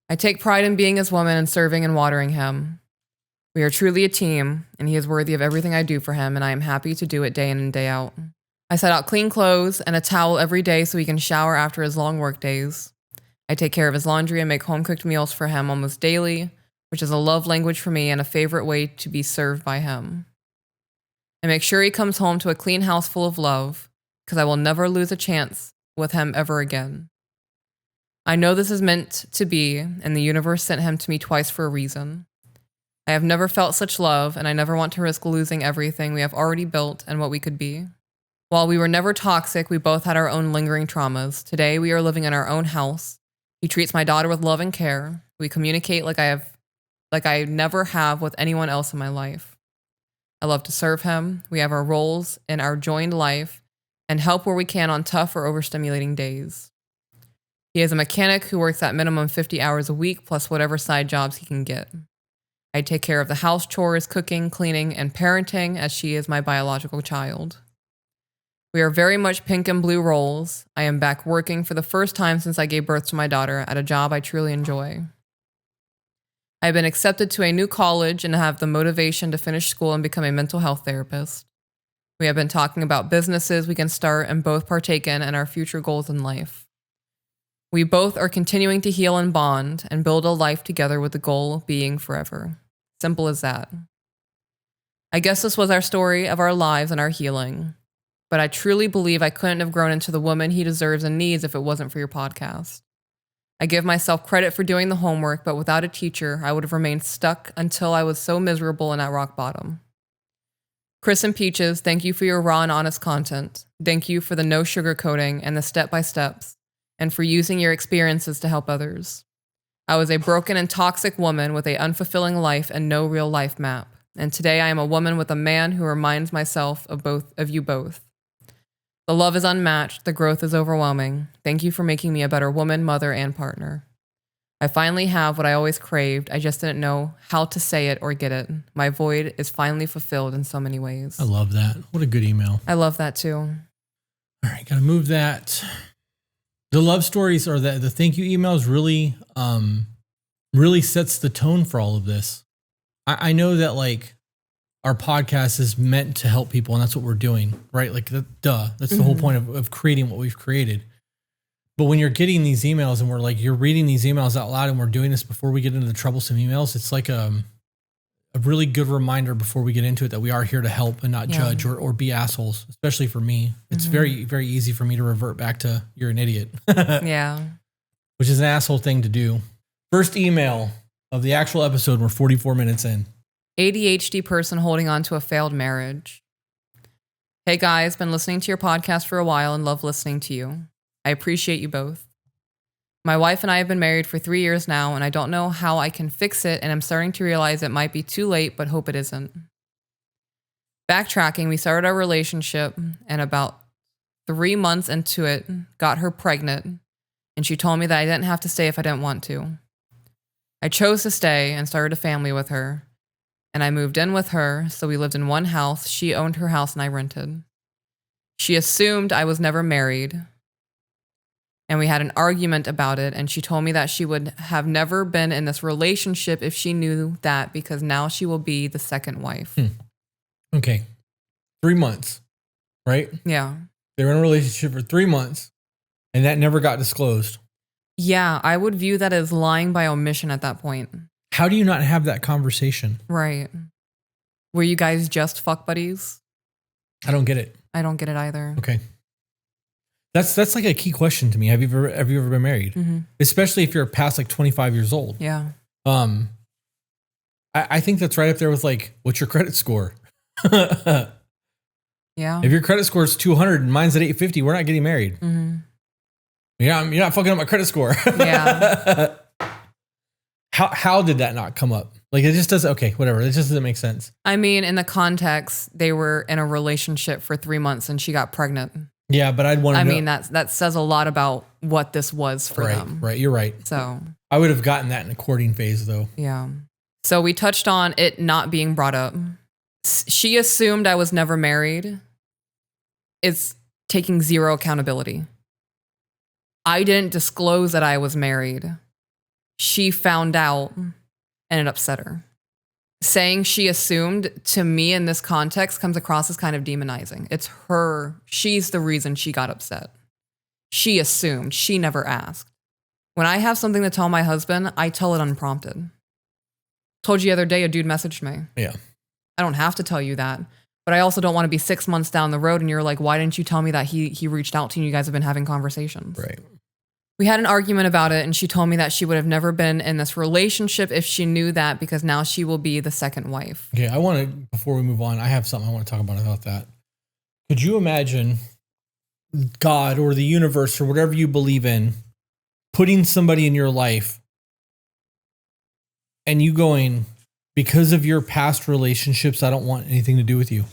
I take pride in being his woman and serving and watering him. We are truly a team, and he is worthy of everything I do for him, and I am happy to do it day in and day out. I set out clean clothes and a towel every day so he can shower after his long work days. I take care of his laundry and make home-cooked meals for him almost daily, which is a love language for me and a favorite way to be served by him. I make sure he comes home to a clean house full of love, because I will never lose a chance with him ever again. I know this is meant to be, and the universe sent him to me twice for a reason. I have never felt such love, and I never want to risk losing everything we have already built and what we could be. While we were never toxic, we both had our own lingering traumas. Today, we are living in our own house. He treats my daughter with love and care. We communicate like I never have with anyone else in my life. I love to serve him. We have our roles in our joined life and help where we can on tough or overstimulating days. He is a mechanic who works at minimum 50 hours a week plus whatever side jobs he can get. I take care of the house chores, cooking, cleaning, and parenting as she is my biological child. We are very much pink and blue roles. I am back working for the first time since I gave birth to my daughter at a job I truly enjoy. I have been accepted to a new college and have the motivation to finish school and become a mental health therapist. We have been talking about businesses we can start and both partake in and our future goals in life. We both are continuing to heal and bond and build a life together with the goal being forever. Simple as that. I guess this was our story of our lives and our healing, but I truly believe I couldn't have grown into the woman he deserves and needs if it wasn't for your podcast. I give myself credit for doing the homework, but without a teacher, I would have remained stuck until I was so miserable and at rock bottom. Chris and Peaches, thank you for your raw and honest content. Thank you for the no sugarcoating and the step-by-steps, and for using your experiences to help others. I was a broken and toxic woman with an unfulfilling life and no real life map. And today I am a woman with a man who reminds myself of you both. The love is unmatched. The growth is overwhelming. Thank you for making me a better woman, mother, and partner. I finally have what I always craved. I just didn't know how to say it or get it. My void is finally fulfilled in so many ways. I love that. What a good email. I love that too. All right, got to move that. The love stories or the thank you emails really, really sets the tone for all of this. I know that like our podcast is meant to help people, and that's what we're doing, right? Like, that's the whole point of creating what we've created. But when you're getting these emails and we're like, you're reading these emails out loud and we're doing this before we get into the troublesome emails, it's like a really good reminder before we get into it that we are here to help and not judge or be assholes, especially for me. It's very, very easy for me to revert back to you're an idiot. Yeah. Which is an asshole thing to do. First email of the actual episode. We're 44 minutes in. ADHD person holding on to a failed marriage. Hey guys, been listening to your podcast for a while and love listening to you. I appreciate you both. My wife and I have been married for 3 years now, and I don't know how I can fix it, and I'm starting to realize it might be too late, but hope it isn't. Backtracking, we started our relationship, and about 3 months into it, got her pregnant, and she told me that I didn't have to stay if I didn't want to. I chose to stay and started a family with her, and I moved in with her, so we lived in one house. She owned her house, and I rented. She assumed I was never married, and we had an argument about it, and she told me that she would have never been in this relationship if she knew that, because now she will be the second wife. Okay. 3 months, right? Yeah. They were in a relationship for 3 months, and that never got disclosed. Yeah, I would view that as lying by omission at that point. How do you not have that conversation? Right. Were you guys just fuck buddies? I don't get it. I don't get it either. Okay. That's like a key question to me. Have you ever been married? Especially if you're past like 25 years old. Yeah. I think that's right up there with like, what's your credit score? Yeah. If your credit score is 200 and mine's at 850, we're not getting married. You're not fucking up my credit score. Yeah. How did that not come up? Like, it just doesn't. Okay, whatever. It just doesn't make sense. I mean, in the context, they were in a relationship for 3 months and she got pregnant. Yeah, but I'd want to know. I mean, that says a lot about what this was for them. Right, you're right. So I would have gotten that in a courting phase, though. yeah. So we touched on it not being brought up. She assumed I was never married. It's taking zero accountability. I didn't disclose that I was married. She found out and it upset her. Saying she assumed to me in this context comes across as kind of demonizing. It's her. She's the reason she got upset. She assumed. She never asked. When I have something to tell my husband, I tell it unprompted. Told you the other day a dude messaged me. Yeah. I don't have to tell you that. But I also don't want to be 6 months down the road and you're like, why didn't you tell me that he reached out to you and you guys have been having conversations? Right. We had an argument about it and she told me that she would have never been in this relationship if she knew that, because now she will be the second wife. Okay, before we move on, I have something I want to talk about that. Could you imagine God or the universe or whatever you believe in putting somebody in your life and you going, because of your past relationships, I don't want anything to do with you?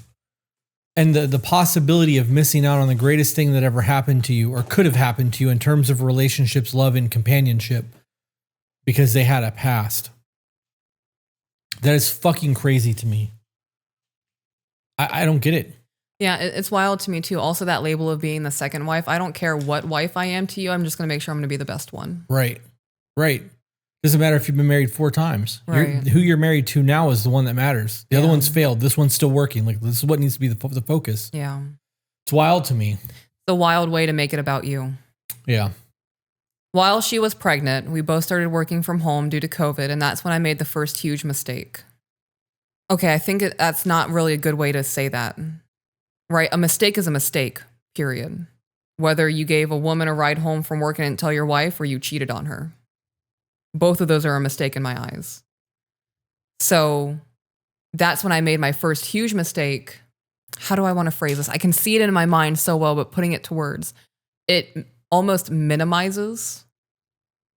And the possibility of missing out on the greatest thing that ever happened to you or could have happened to you in terms of relationships, love, and companionship because they had a past. That is fucking crazy to me. I don't get it. Yeah, it's wild to me too. Also, that label of being the second wife. I don't care what wife I am to you. I'm just going to make sure I'm going to be the best one. Right. Doesn't matter if you've been married 4 times. Right. Who you're married to now is the one that matters. The other one's failed. This one's still working. Like, this is what needs to be the focus. Yeah. It's wild to me. The wild way to make it about you. Yeah. While she was pregnant, we both started working from home due to COVID, and that's when I made the first huge mistake. Okay, I think that's not really a good way to say that. Right? A mistake is a mistake, period. Whether you gave a woman a ride home from work and didn't tell your wife or you cheated on her. Both of those are a mistake in my eyes. So that's when I made my first huge mistake. How do I want to phrase this? I can see it in my mind so well, but putting it to words, it almost minimizes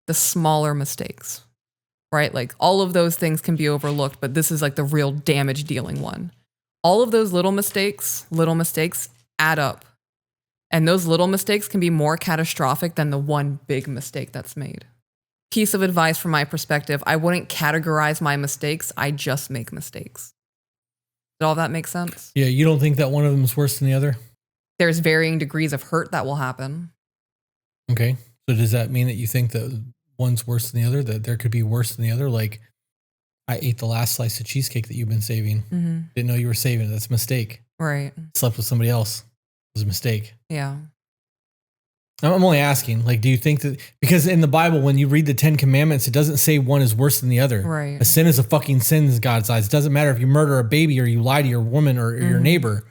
the smaller mistakes, right? Like, all of those things can be overlooked, but this is like the real damage dealing one. All of those little mistakes add up. And those little mistakes can be more catastrophic than the one big mistake that's made. Piece of advice from my perspective, I wouldn't categorize my mistakes. I just make mistakes. Did all that make sense? Yeah, you don't think that one of them is worse than the other? There's varying degrees of hurt that will happen. Okay. So does that mean that you think that one's worse than the other, that there could be worse than the other? Like, I ate the last slice of cheesecake that you've been saving. Didn't know you were saving it. That's a mistake. Right. Slept with somebody else. It was a mistake. Yeah. I'm only asking, like, do you think that, because in the Bible, when you read the 10 Commandments, it doesn't say one is worse than the other. Right. A sin is a fucking sin in God's eyes. It doesn't matter if you murder a baby or you lie to your woman or your neighbor.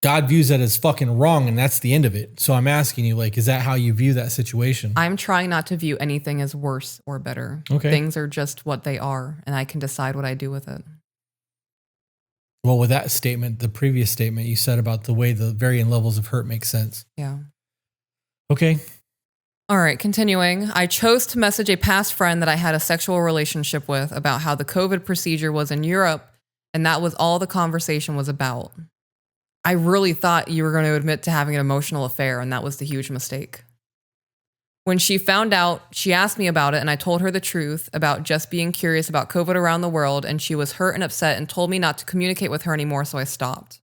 God views that as fucking wrong, and that's the end of it. So I'm asking you, like, is that how you view that situation? I'm trying not to view anything as worse or better. Okay. Things are just what they are, and I can decide what I do with it. Well, with that statement, the previous statement you said about the way the varying levels of hurt make sense. Yeah. Okay. All right, continuing. I chose to message a past friend that I had a sexual relationship with about how the COVID procedure was in Europe, and that was all the conversation was about. I really thought you were going to admit to having an emotional affair, and that was the huge mistake. When she found out, she asked me about it, and I told her the truth about just being curious about COVID around the world, and she was hurt and upset and told me not to communicate with her anymore, so I stopped.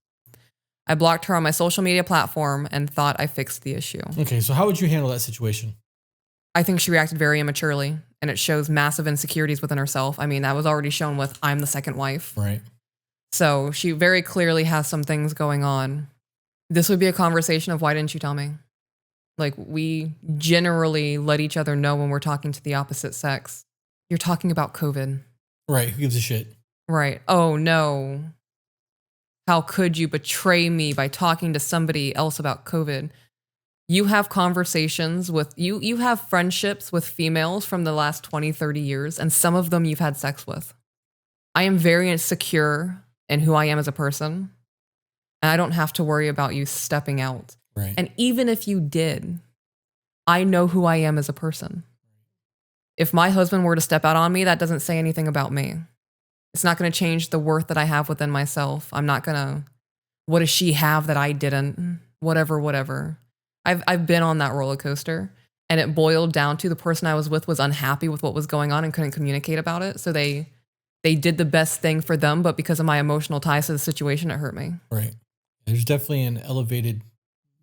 I blocked her on my social media platform and thought I fixed the issue. Okay, so how would you handle that situation? I think she reacted very immaturely, and it shows massive insecurities within herself. I mean, that was already shown with I'm the second wife. Right. So she very clearly has some things going on. This would be a conversation of why didn't you tell me? Like, we generally let each other know when we're talking to the opposite sex. You're talking about COVID. Right. Who gives a shit? Right. Oh, no. How could you betray me by talking to somebody else about COVID? You have conversations with, you have friendships with females from the last 20, 30 years, and some of them you've had sex with. I am very insecure in who I am as a person, and I don't have to worry about you stepping out. Right. And even if you did, I know who I am as a person. If my husband were to step out on me, that doesn't say anything about me. It's not going to change the worth that I have within myself. I'm not going to, what does she have that I didn't? Whatever. I've been on that roller coaster, and it boiled down to the person I was with was unhappy with what was going on and couldn't communicate about it. So they did the best thing for them, but because of my emotional ties to the situation, it hurt me. Right. There's definitely an elevated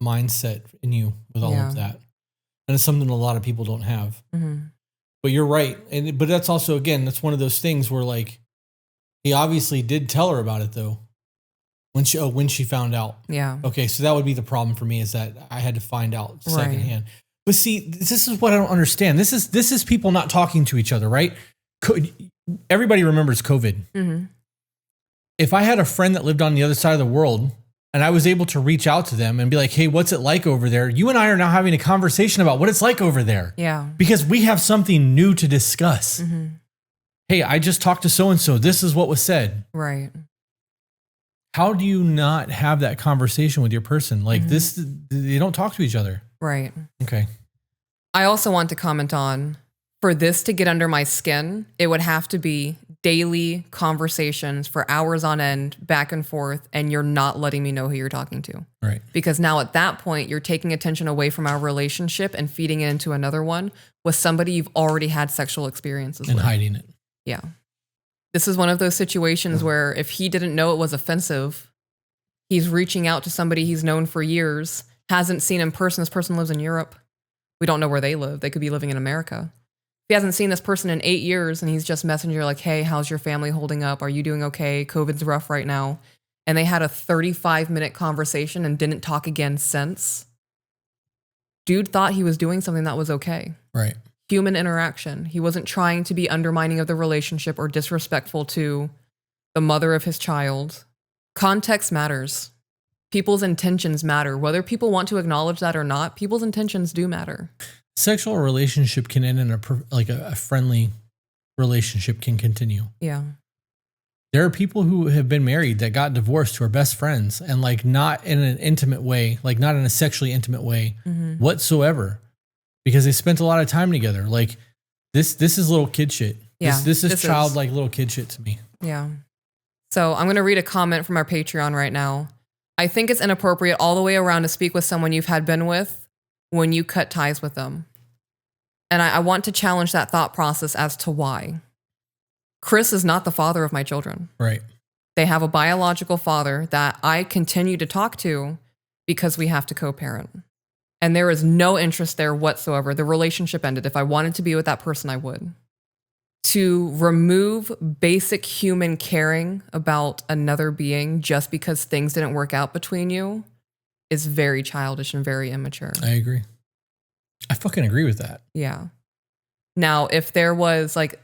mindset in you with all of that. And it's something a lot of people don't have. But you're right. But that's also, again, that's one of those things where, like, he obviously did tell her about it though. When she found out. Yeah. Okay. So that would be the problem for me, is that I had to find out secondhand. But see, this is what I don't understand. This is people not talking to each other, right? Everybody remembers COVID. If I had a friend that lived on the other side of the world and I was able to reach out to them and be like, hey, what's it like over there? You and I are now having a conversation about what it's like over there. Yeah. Because we have something new to discuss. Hey, I just talked to so-and-so. This is what was said. Right. How do you not have that conversation with your person? Like this, they don't talk to each other. Right. Okay. I also want to comment on, for this to get under my skin, it would have to be daily conversations for hours on end, back and forth, and you're not letting me know who you're talking to. Right. Because now at that point, you're taking attention away from our relationship and feeding it into another one with somebody you've already had sexual experiences with. And hiding it. Yeah. This is one of those situations where if he didn't know it was offensive, he's reaching out to somebody he's known for years, hasn't seen in person. This person lives in Europe. We don't know where they live. They could be living in America. If he hasn't seen this person in 8 years and he's just messaging her like, hey, how's your family holding up? Are you doing okay? COVID's rough right now. And they had a 35-minute conversation and didn't talk again since. Dude thought he was doing something that was okay. Right. Human interaction. He wasn't trying to be undermining of the relationship or disrespectful to the mother of his child. Context matters. People's intentions matter. Whether people want to acknowledge that or not, people's intentions do matter. Sexual relationship can end in a friendly relationship can continue. Yeah. There are people who have been married that got divorced who are best friends, and like not in an intimate way, like not in a sexually intimate way whatsoever, because they spent a lot of time together. Like this is little kid shit. Yeah, this is childlike little kid shit to me. Yeah. So I'm going to read a comment from our Patreon right now. I think it's inappropriate all the way around to speak with someone you've had been with when you cut ties with them. And I want to challenge that thought process as to why. Chris is not the father of my children. Right. They have a biological father that I continue to talk to because we have to co-parent. And there is no interest there whatsoever. The relationship ended. If I wanted to be with that person, I would. to remove basic human caring about another being just because things didn't work out between you is very childish and very immature. I agree. I fucking agree with that. Yeah. Now, if there was like,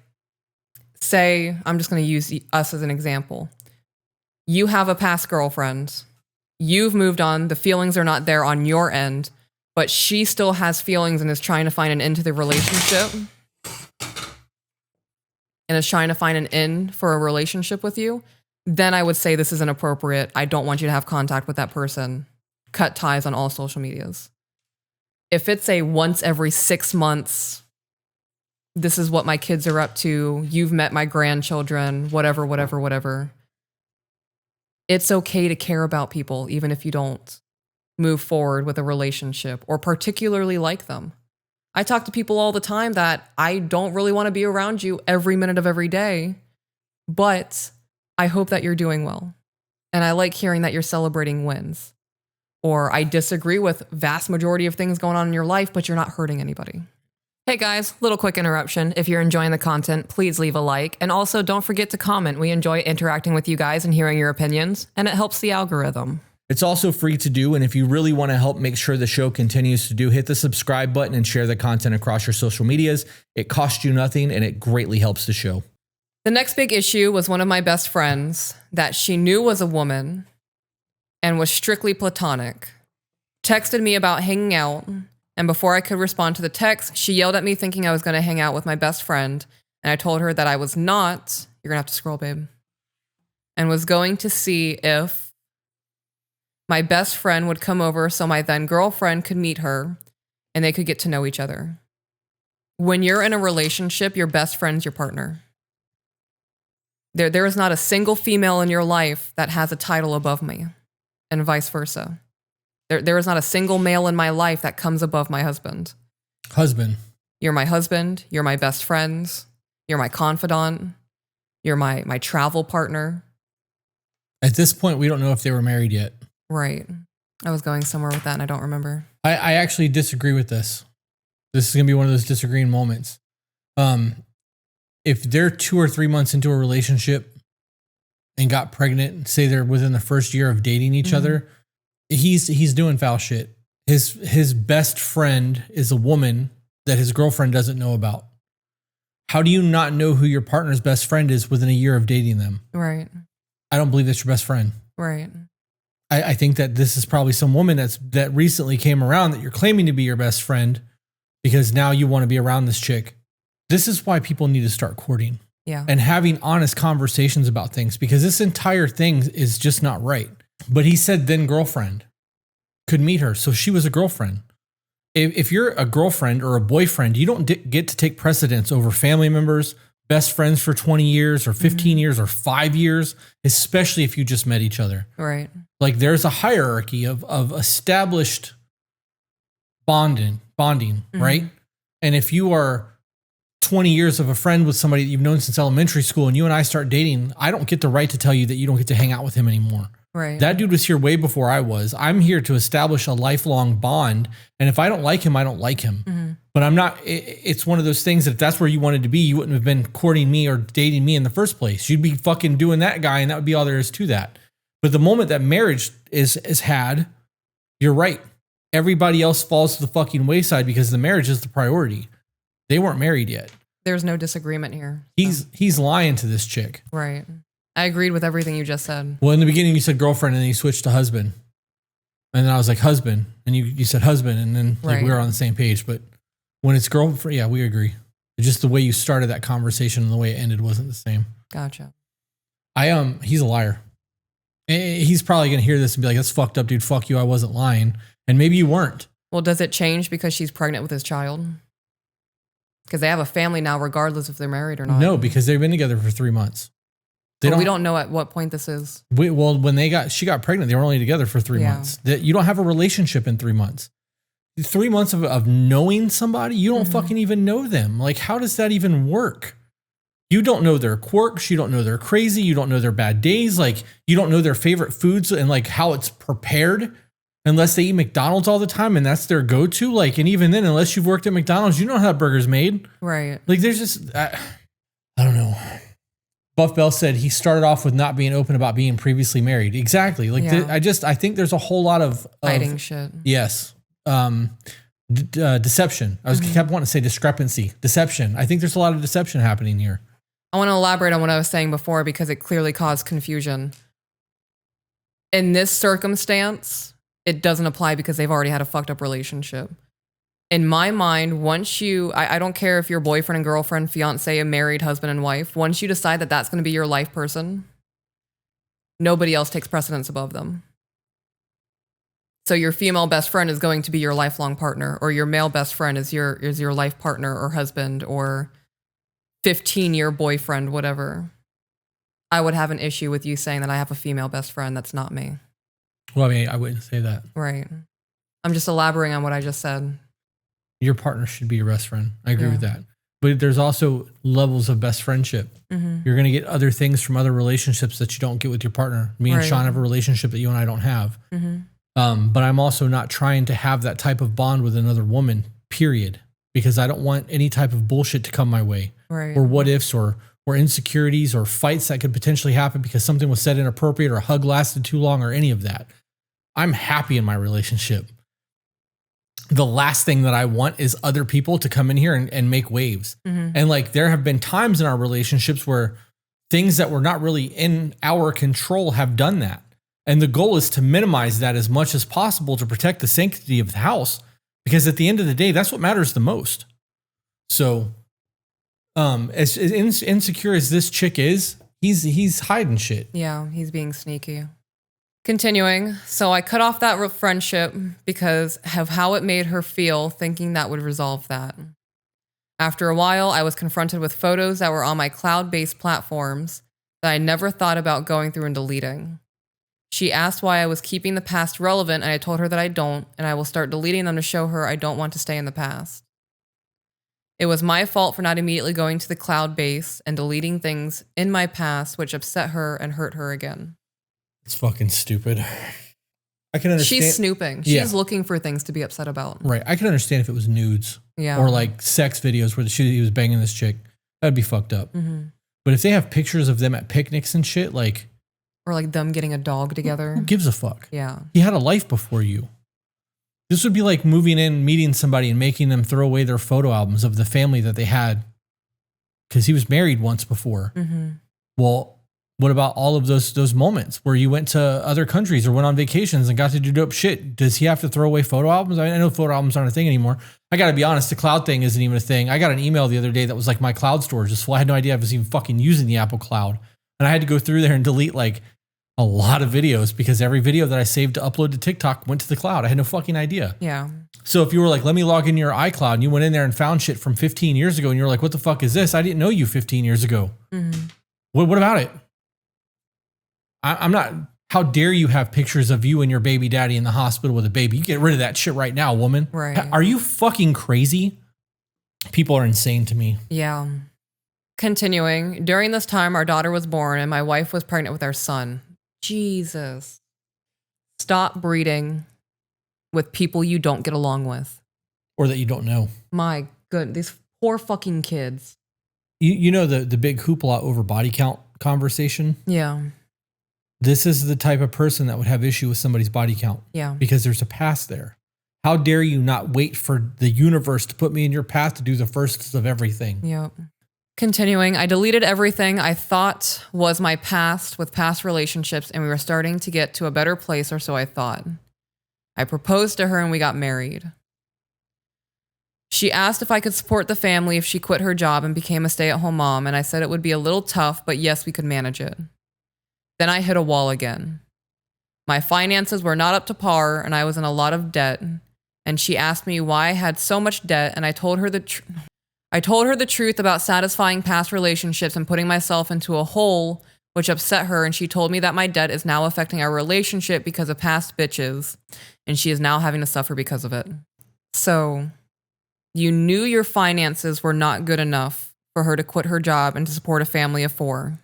say, I'm just going to use us as an example. You have a past girlfriend. You've moved on. The feelings are not there on your end, but she still has feelings and is trying to find an end to the relationship. And is trying to find an end for a relationship with you, then I would say this is inappropriate. I don't want you to have contact with that person. Cut ties on all social medias. If it's a once every 6 months, this is what my kids are up to, you've met my grandchildren, whatever. It's okay to care about people, even if you don't move forward with a relationship or particularly like them. I talk to people all the time that I don't really want to be around you every minute of every day, but I hope that you're doing well. And I like hearing that you're celebrating wins. Or I disagree with vast majority of things going on in your life, but you're not hurting anybody. Hey guys, little quick interruption. If you're enjoying the content, please leave a like. And also don't forget to comment. We enjoy interacting with you guys and hearing your opinions, and it helps the algorithm. It's also free to do, and if you really want to help make sure the show continues to do, hit the subscribe button and share the content across your social medias. It costs you nothing, and it greatly helps the show. The next big issue was one of my best friends that she knew was a woman and was strictly platonic. Texted me about hanging out, and before I could respond to the text, she yelled at me thinking I was going to hang out with my best friend, and I told her that I was not, you're going to have to scroll, babe, and was going to see if my best friend would come over so my then girlfriend could meet her and they could get to know each other. When you're in a relationship, your best friend's your partner. There is not a single female in your life that has a title above me, and vice versa. There is not a single male in my life that comes above my husband. Husband. You're my husband. You're my best friends. You're my confidant. You're my travel partner. At this point, we don't know if they were married yet. Right. I was going somewhere with that and I don't remember. I actually disagree with this. This is going to be one of those disagreeing moments. If they're 2 or 3 months into a relationship and got pregnant, say they're within the first year of dating each other, he's doing foul shit. His best friend is a woman that his girlfriend doesn't know about. How do you not know who your partner's best friend is within a year of dating them? Right. I don't believe that's your best friend. Right. I think that this is probably some woman that recently came around that you're claiming to be your best friend because now you want to be around this chick. This is why people need to start courting. Yeah. And having honest conversations about things, because this entire thing is just not right. But he said then girlfriend could meet her. So she was a girlfriend. If you're a girlfriend or a boyfriend, you don't get to take precedence over family members, best friends for 20 years or 15 years or 5 years, especially if you just met each other. Right. Like there's a hierarchy of established bonding, right? And if you are 20 years of a friend with somebody that you've known since elementary school and you and I start dating, I don't get the right to tell you that you don't get to hang out with him anymore. Right. That dude was here way before I was. I'm here to establish a lifelong bond. And if I don't like him, I don't like him. But I'm not, it's one of those things that if that's where you wanted to be, you wouldn't have been courting me or dating me in the first place. You'd be fucking doing that guy and that would be all there is to that. But the moment that marriage is had, you're right. Everybody else falls to the fucking wayside because the marriage is the priority. They weren't married yet. There's no disagreement here. He's lying to this chick. Right. I agreed with everything you just said. Well, in the beginning you said girlfriend and then you switched to husband. And then I was like husband and you said husband and then like we were on the same page. But when it's girlfriend, yeah, we agree. It's just the way you started that conversation and the way it ended wasn't the same. Gotcha. He's a liar. He's probably going to hear this and be like, that's fucked up, dude. Fuck you. I wasn't lying. And maybe you weren't. Well, does it change because she's pregnant with his child? Because they have a family now, regardless if they're married or not. No, because they've been together for 3 months. We don't know at what point this is. Well, when she got pregnant, they were only together for 3 months. You don't have a relationship in 3 months. 3 months of knowing somebody, you don't fucking even know them. Like, how does that even work? You don't know their quirks. You don't know they're crazy. You don't know their bad days. Like, you don't know their favorite foods and like how it's prepared unless they eat McDonald's all the time and that's their go-to. Like, and even then, unless you've worked at McDonald's, you don't know how that burger's made. Right. Like, there's just, I don't know. Buff Bell said he started off with not being open about being previously married. Exactly. Like Yeah. I think there's a whole lot of Hiding shit. Yes. Deception. I was kept wanting to say discrepancy. Deception. I think there's a lot of deception happening here. I want to elaborate on what I was saying before because it clearly caused confusion. In this circumstance, it doesn't apply because they've already had a fucked up relationship. In my mind, once I don't care if you're boyfriend and girlfriend, fiance, a married husband and wife, once you decide that that's going to be your life person, nobody else takes precedence above them. So your female best friend is going to be your lifelong partner, or your male best friend is your life partner or husband or 15-year boyfriend, whatever. I would have an issue with you saying that I have a female best friend. That's not me. Well, I mean, I wouldn't say that. Right. I'm just elaborating on what I just said. Your partner should be your best friend. I agree with that. But there's also levels of best friendship. You're going to get other things from other relationships that you don't get with your partner. Me and Sean have a relationship that you and I don't have. But I'm also not trying to have that type of bond with another woman, period. Because I don't want any type of bullshit to come my way. Right. Or what ifs or insecurities or fights that could potentially happen because something was said inappropriate or a hug lasted too long or any of that. I'm happy in my relationship. The last thing that I want is other people to come in here and make waves. And like, there have been times in our relationships where things that were not really in our control have done that. And the goal is to minimize that as much as possible to protect the sanctity of the house. Because at the end of the day, that's what matters the most. So, as insecure as this chick is, he's hiding shit. Yeah, he's being sneaky. Continuing, so I cut off that friendship because of how it made her feel, thinking that would resolve that. After a while, I was confronted with photos that were on my cloud-based platforms that I never thought about going through and deleting. She asked why I was keeping the past relevant, and I told her that I don't, and I will start deleting them to show her I don't want to stay in the past. It was my fault for not immediately going to the cloud base and deleting things in my past, which upset her and hurt her again. It's fucking stupid. I can understand. She's snooping. She's looking for things to be upset about. Right. I can understand if it was nudes. Yeah. Or like sex videos where he was banging this chick. That'd be fucked up. But if they have pictures of them at picnics and shit, like. Or like them getting a dog together. Who gives a fuck? Yeah. He had a life before you. This would be like moving in, meeting somebody and making them throw away their photo albums of the family that they had. Because he was married once before. Well, what about all of those moments where you went to other countries or went on vacations and got to do dope shit? Does he have to throw away photo albums? I know photo albums aren't a thing anymore. I got to be honest, the cloud thing isn't even a thing. I got an email the other day that was like my cloud storage is full. I had no idea I was even fucking using the Apple Cloud. And I had to go through there and delete like a lot of videos because every video that I saved to upload to TikTok went to the cloud. I had no fucking idea. Yeah. So if you were like, let me log into your iCloud and you went in there and found shit from 15 years ago and you're like, what the fuck is this? I didn't know you 15 years ago. What about it? I'm not, how dare you have pictures of you and your baby daddy in the hospital with a baby? You get rid of that shit right now, woman. Right. Are you fucking crazy? People are insane to me. Yeah. Continuing, during this time, our daughter was born and my wife was pregnant with our son. Jesus. Stop breeding with people you don't get along with. Or that you don't know. My goodness, these poor fucking kids. You know the big hoopla over body count conversation? Yeah. This is the type of person that would have issue with somebody's body count. Yeah. Because there's a past there. How dare you not wait for the universe to put me in your path to do the first of everything? Yep. Continuing, I deleted everything I thought was my past with past relationships, and we were starting to get to a better place, or so I thought. I proposed to her and we got married. She asked if I could support the family if she quit her job and became a stay-at-home mom, and I said it would be a little tough, but yes, we could manage it. Then I hit a wall again. My finances were not up to par, and I was in a lot of debt, and she asked me why I had so much debt, and I told her the truth about satisfying past relationships and putting myself into a hole, which upset her, and she told me that my debt is now affecting our relationship because of past bitches, and she is now having to suffer because of it. So, you knew your finances were not good enough for her to quit her job and to support a family of 4.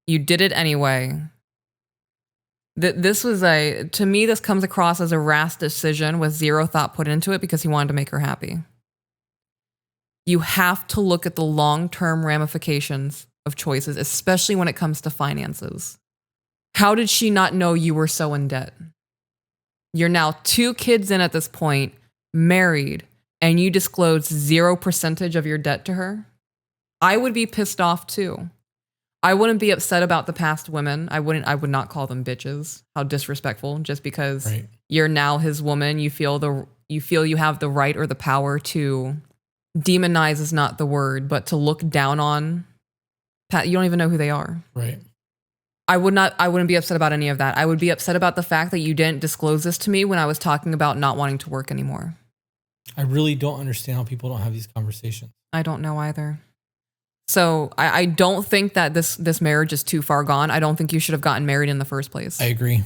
You did it anyway. To me, this comes across as a rash decision with zero thought put into it because he wanted to make her happy. You have to look at the long-term ramifications of choices, especially when it comes to finances. How did she not know you were so in debt? You're now 2 kids in at this point, married, and you disclose 0% of your debt to her? I would be pissed off too. I wouldn't be upset about the past women. I would not call them bitches. How disrespectful, just because you're now his woman. You feel you have the right or the power to demonize is not the word, but to look down on. You don't even know who they are. Right. I wouldn't be upset about any of that. I would be upset about the fact that you didn't disclose this to me when I was talking about not wanting to work anymore. I really don't understand how people don't have these conversations. I don't know either. So I don't think that this marriage is too far gone. I don't think you should have gotten married in the first place. I agree.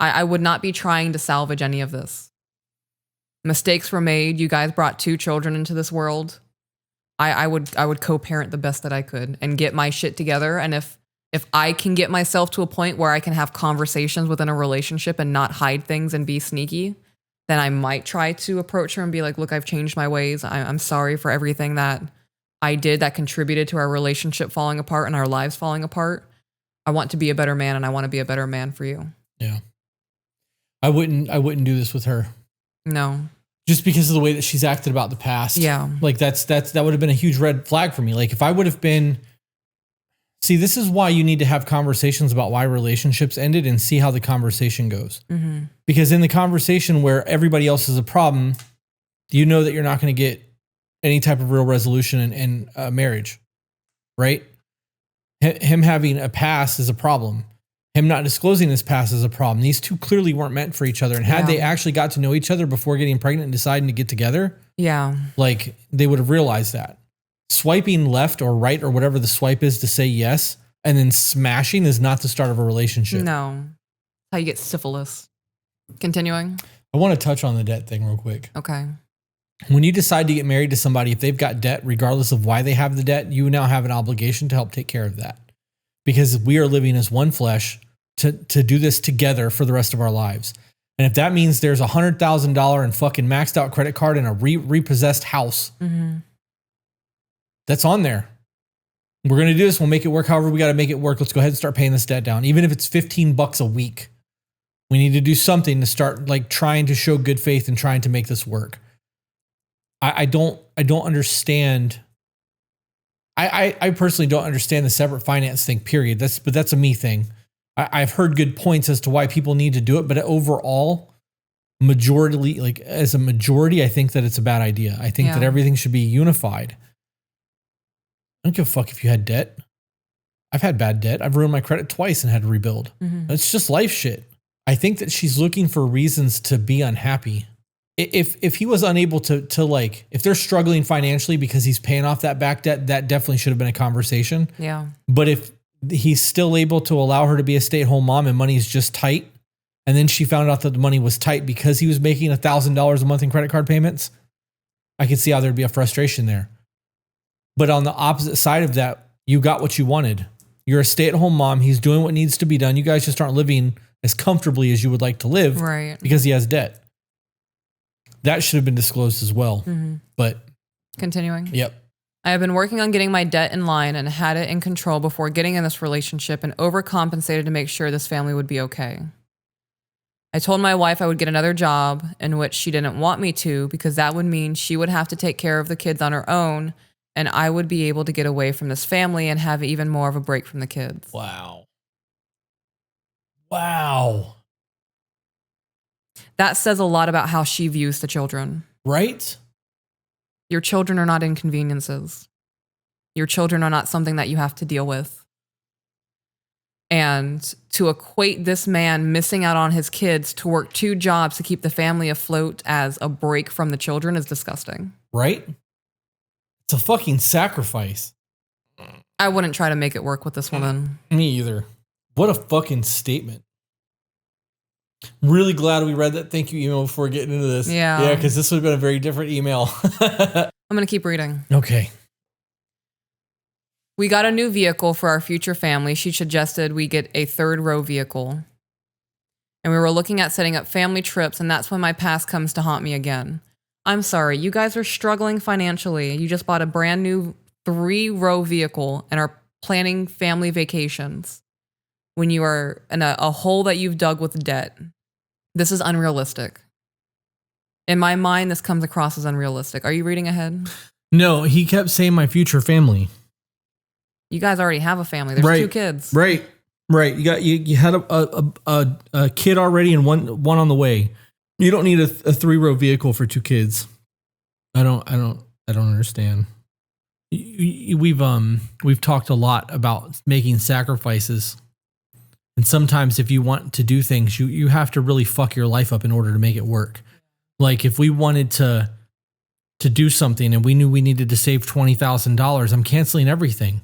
I would not be trying to salvage any of this. Mistakes were made. You guys brought 2 children into this world. I would co-parent the best that I could and get my shit together. And if I can get myself to a point where I can have conversations within a relationship and not hide things and be sneaky, then I might try to approach her and be like, look, I've changed my ways. I'm sorry for everything that I did that contributed to our relationship falling apart and our lives falling apart. I want to be a better man, and I want to be a better man for you. Yeah. I wouldn't do this with her. No. Just because of the way that she's acted about the past. Yeah. Like that would have been a huge red flag for me. Like if I would have been, see, this is why you need to have conversations about why relationships ended and see how the conversation goes. Mm-hmm. Because in the conversation where everybody else is a problem, you know that you're not going to get any type of real resolution in a marriage, right? Him having a past is a problem. Him not disclosing his past is a problem. These 2 clearly weren't meant for each other. And had they actually got to know each other before getting pregnant and deciding to get together, like they would have realized that. Swiping left or right or whatever the swipe is to say yes, and then smashing is not the start of a relationship. No. How you get syphilis. Continuing. I want to touch on the debt thing real quick. Okay. When you decide to get married to somebody, if they've got debt, regardless of why they have the debt, you now have an obligation to help take care of that. Because we are living as one flesh to do this together for the rest of our lives. And if that means there's $100,000 in fucking maxed out credit card and a repossessed house, that's on there. We're going to do this. We'll make it work however we got to make it work. Let's go ahead and start paying this debt down. Even if it's $15 a week, we need to do something to start like trying to show good faith and trying to make this work. I don't understand. I personally don't understand the separate finance thing, period. That's a me thing. I've heard good points as to why people need to do it, but overall, as a majority, I think that it's a bad idea. I think that everything should be unified. I don't give a fuck if you had debt. I've had bad debt. I've ruined my credit twice and had to rebuild. It's just life shit. I think that she's looking for reasons to be unhappy. If he was unable to like, if they're struggling financially because he's paying off that back debt, that definitely should have been a conversation. Yeah. But if he's still able to allow her to be a stay-at-home mom and money is just tight, and then she found out that the money was tight because he was making $1,000 a month in credit card payments, I could see how there'd be a frustration there. But on the opposite side of that, you got what you wanted. You're a stay-at-home mom. He's doing what needs to be done. You guys just aren't living as comfortably as you would like to live, right? Because he has debt. That should have been disclosed as well. But continuing. Yep. I have been working on getting my debt in line and had it in control before getting in this relationship and overcompensated to make sure this family would be okay. I told my wife I would get another job, in which she didn't want me to because that would mean she would have to take care of the kids on her own and I would be able to get away from this family and have even more of a break from the kids. Wow. That says a lot about how she views the children. Right? Your children are not inconveniences. Your children are not something that you have to deal with. And to equate this man missing out on his kids to work 2 jobs to keep the family afloat as a break from the children is disgusting. Right? It's a fucking sacrifice. I wouldn't try to make it work with this woman. Me either. What a fucking statement. Really glad we read that thank you email before getting into this. Yeah, because this would have been a very different email. I'm going to keep reading. Okay. We got a new vehicle for our future family. She suggested we get a 3rd row vehicle. And we were looking at setting up family trips, and that's when my past comes to haunt me again. I'm sorry. You guys are struggling financially. You just bought a brand new 3-row vehicle and are planning family vacations when you are in a hole that you've dug with debt. This is unrealistic. In my mind, this comes across as unrealistic. Are you reading ahead? No, he kept saying my future family. You guys already have a family. There's 2 kids. Right. You had a kid already and one on the way. You don't need a 3-row vehicle for 2 kids. I don't understand. We've talked a lot about making sacrifices. And sometimes if you want to do things, you have to really fuck your life up in order to make it work. Like if we wanted to do something and we knew we needed to save $20,000, I'm canceling everything.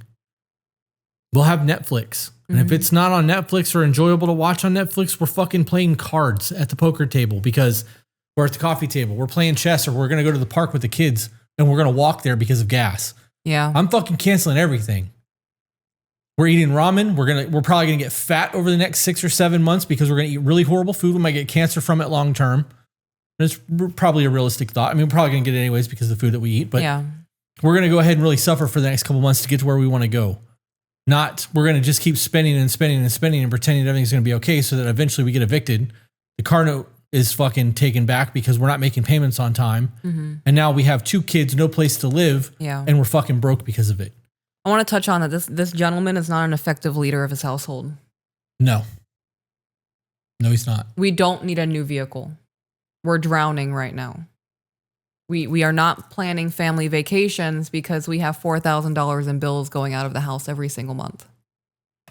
We'll have Netflix. And if it's not on Netflix or enjoyable to watch on Netflix, we're fucking playing cards at the poker table because we're at the coffee table. We're playing chess or we're going to go to the park with the kids and we're going to walk there because of gas. Yeah. I'm fucking canceling everything. We're eating ramen. We're probably going to get fat over the next 6 or 7 months because we're going to eat really horrible food. We might get cancer from it long term. It's probably a realistic thought. I mean, we're probably going to get it anyways because of the food that we eat, but we're going to go ahead and really suffer for the next couple months to get to where we want to go. Not we're going to just keep spending and pretending that everything's going to be okay so that eventually we get evicted. The car note is fucking taken back because we're not making payments on time. And now we have 2 kids, no place to live, and we're fucking broke because of it. I want to touch on that. This gentleman is not an effective leader of his household. No, he's not. We don't need a new vehicle. We're drowning right now. We are not planning family vacations because we have $4,000 in bills going out of the house every single month.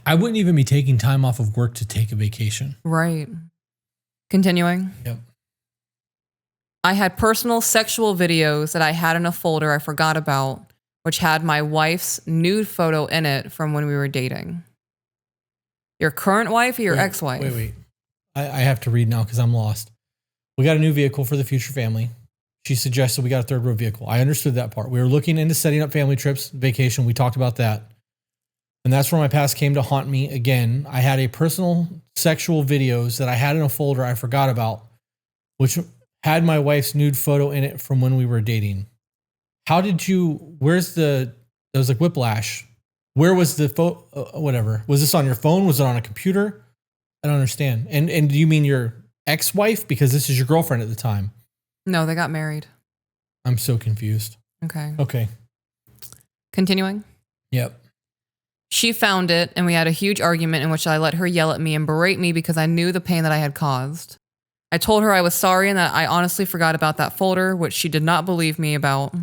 I wouldn't even be taking time off of work to take a vacation. Right. Continuing. Yep. I had personal sexual videos that I had in a folder I forgot about, which had my wife's nude photo in it from when we were dating. Your current wife or your ex-wife? Wait. I have to read now because I'm lost. We got a new vehicle for the future family. She suggested we got a 3rd-row vehicle. I understood that part. We were looking into setting up family trips, vacation. We talked about that. And that's where my past came to haunt me again. I had a personal sexual videos that I had in a folder I forgot about, which had my wife's nude photo in it from when we were dating. That was like whiplash. Where was the whatever. Was this on your phone? Was it on a computer? I don't understand. And do you mean your ex-wife? Because this is your girlfriend at the time. No, they got married. I'm so confused. Okay. Continuing. Yep. She found it, and we had a huge argument in which I let her yell at me and berate me because I knew the pain that I had caused. I told her I was sorry and that I honestly forgot about that folder, which she did not believe me about,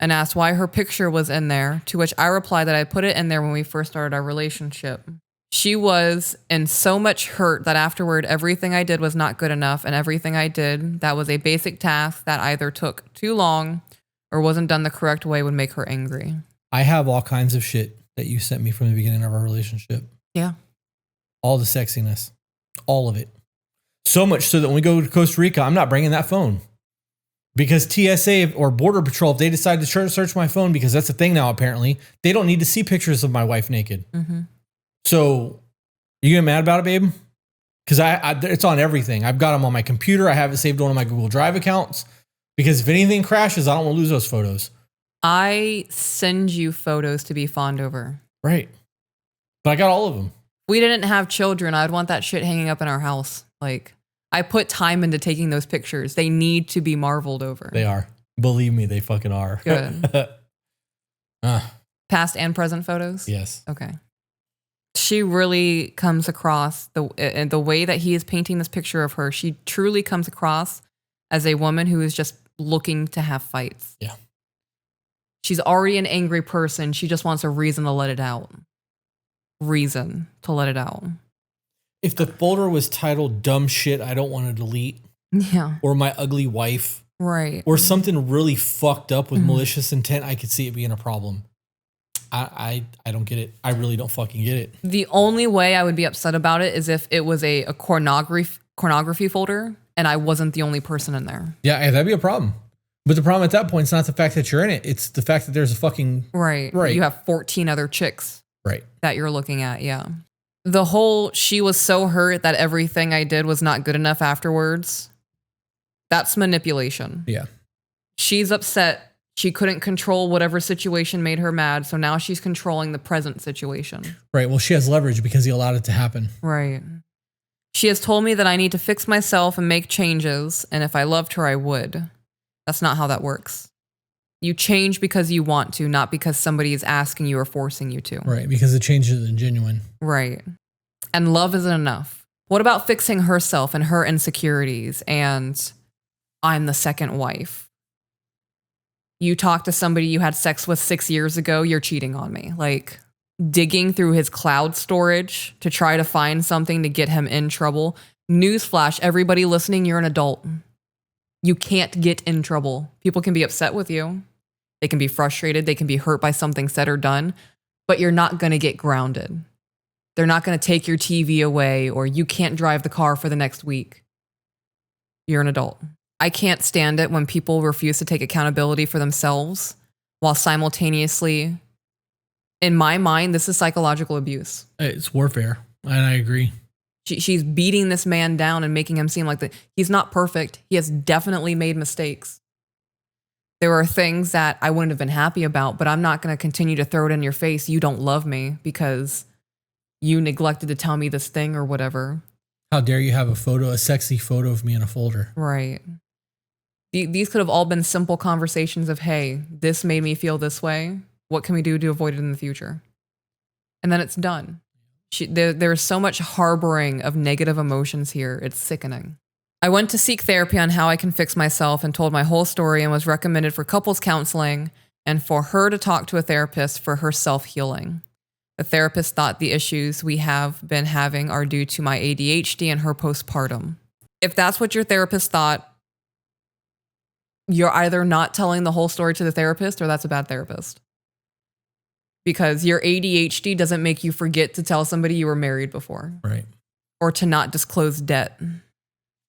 and asked why her picture was in there, to which I replied that I put it in there when we first started our relationship. She was in so much hurt that afterward, everything I did was not good enough, and everything I did that was a basic task that either took too long or wasn't done the correct way would make her angry. I have all kinds of shit that you sent me from the beginning of our relationship. Yeah. All the sexiness. All of it. So much so that when we go to Costa Rica, I'm not bringing that phone. Because TSA or Border Patrol, if they decide to search my phone, because that's a thing now apparently, they don't need to see pictures of my wife naked. So, you getting mad about it, babe? Because it's on everything. I've got them on my computer. I have it saved on one of my Google Drive accounts. Because if anything crashes, I don't want to lose those photos. I send you photos to be fawned over. Right. But I got all of them. If we didn't have children, I'd want that shit hanging up in our house. Like, I put time into taking those pictures. They need to be marveled over. They are. Believe me, they fucking are. Good. Past and present photos? Yes. Okay. She really comes across the way that he is painting this picture of her. She truly comes across as a woman who is just looking to have fights. Yeah. She's already an angry person. She just wants a reason to let it out. Reason to let it out. If the folder was titled dumb shit I don't want to delete. Yeah. Or my ugly wife. Right. Or something really fucked up with malicious intent, I could see it being a problem. I don't get it. I really don't fucking get it. The only way I would be upset about it is if it was a pornography folder and I wasn't the only person in there. Yeah, that'd be a problem. But the problem at that point is not the fact that you're in it. It's the fact that there's a fucking... Right. You have 14 other chicks. Right. That you're looking at, yeah. The whole, she was so hurt that everything I did was not good enough afterwards. That's manipulation. Yeah. She's upset. She couldn't control whatever situation made her mad. So now she's controlling the present situation. Right. Well, she has leverage because he allowed it to happen. Right. She has told me that I need to fix myself and make changes. And if I loved her, I would. That's not how that works. You change because you want to, not because somebody is asking you or forcing you to. Right. Because the change isn't genuine. Right. And love isn't enough. What about fixing herself and her insecurities and I'm the second wife? You talk to somebody you had sex with 6 years ago, you're cheating on me. Like digging through his cloud storage to try to find something to get him in trouble. Newsflash, everybody listening, you're an adult. You can't get in trouble. People can be upset with you. They can be frustrated. They can be hurt by something said or done, but you're not going to get grounded. They're not going to take your TV away or you can't drive the car for the next week. You're an adult. I can't stand it when people refuse to take accountability for themselves while simultaneously, in my mind, this is psychological abuse. It's warfare. And I agree. She's beating this man down and making him seem like that he's not perfect. He has definitely made mistakes. There are things that I wouldn't have been happy about, but I'm not going to continue to throw it in your face. You don't love me because you neglected to tell me this thing or whatever. How dare you have a sexy photo of me in a folder? Right. These could have all been simple conversations of, hey, this made me feel this way. What can we do to avoid it in the future? And then it's done. There's so much harboring of negative emotions here. It's sickening. I went to seek therapy on how I can fix myself and told my whole story and was recommended for couples counseling and for her to talk to a therapist for her self-healing. The therapist thought the issues we have been having are due to my ADHD and her postpartum. If that's what your therapist thought, you're either not telling the whole story to the therapist or that's a bad therapist. Because your ADHD doesn't make you forget to tell somebody you were married before. Right. Or to not disclose debt.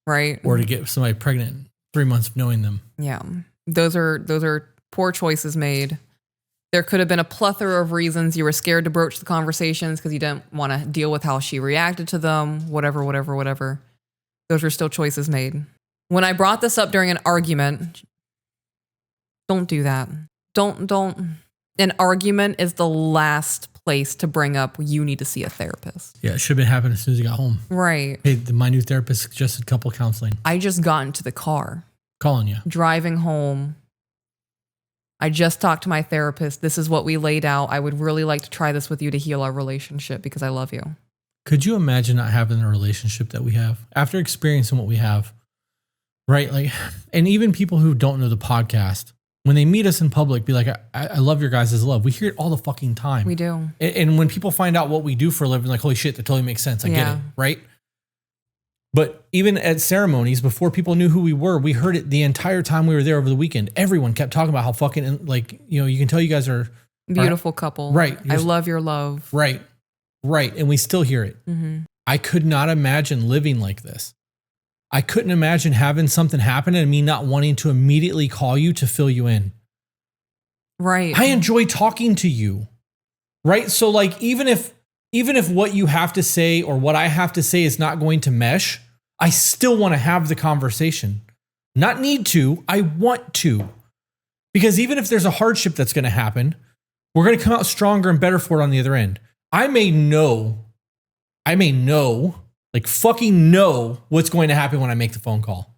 Right. Or to get somebody pregnant 3 months of knowing them. Yeah. Those are poor choices made. There could have been a plethora of reasons you were scared to broach the conversations because you didn't want to deal with how she reacted to them, whatever. Those were still choices made. When I brought this up during an argument, don't do that. Don't. An argument is the last place to bring up you need to see a therapist. Yeah, it should have been happening as soon as you got home. Right. Hey, my new therapist suggested couple counseling. I just got into the car. Calling you. Driving home. I just talked to my therapist. This is what we laid out. I would really like to try this with you to heal our relationship because I love you. Could you imagine not having the relationship that we have after experiencing what we have? Right? Like, and even people who don't know the podcast, when they meet us in public, be like, I love your guys' love. We hear it all the fucking time. We do. And when people find out what we do for a living, like, holy shit, that totally makes sense. I get it. Right? But even at ceremonies, before people knew who we were, we heard it the entire time we were there over the weekend. Everyone kept talking about how fucking, like, you can tell you guys are beautiful couple. Right. I love your love. Right. And we still hear it. Mm-hmm. I could not imagine living like this. I couldn't imagine having something happen and me not wanting to immediately call you to fill you in. Right. I enjoy talking to you. Right. So like, even if what you have to say or what I have to say is not going to mesh, I still want to have the conversation. Not need to, I want to. Because even if there's a hardship that's going to happen, we're going to come out stronger and better for it on the other end. I may know, like fucking know what's going to happen when I make the phone call.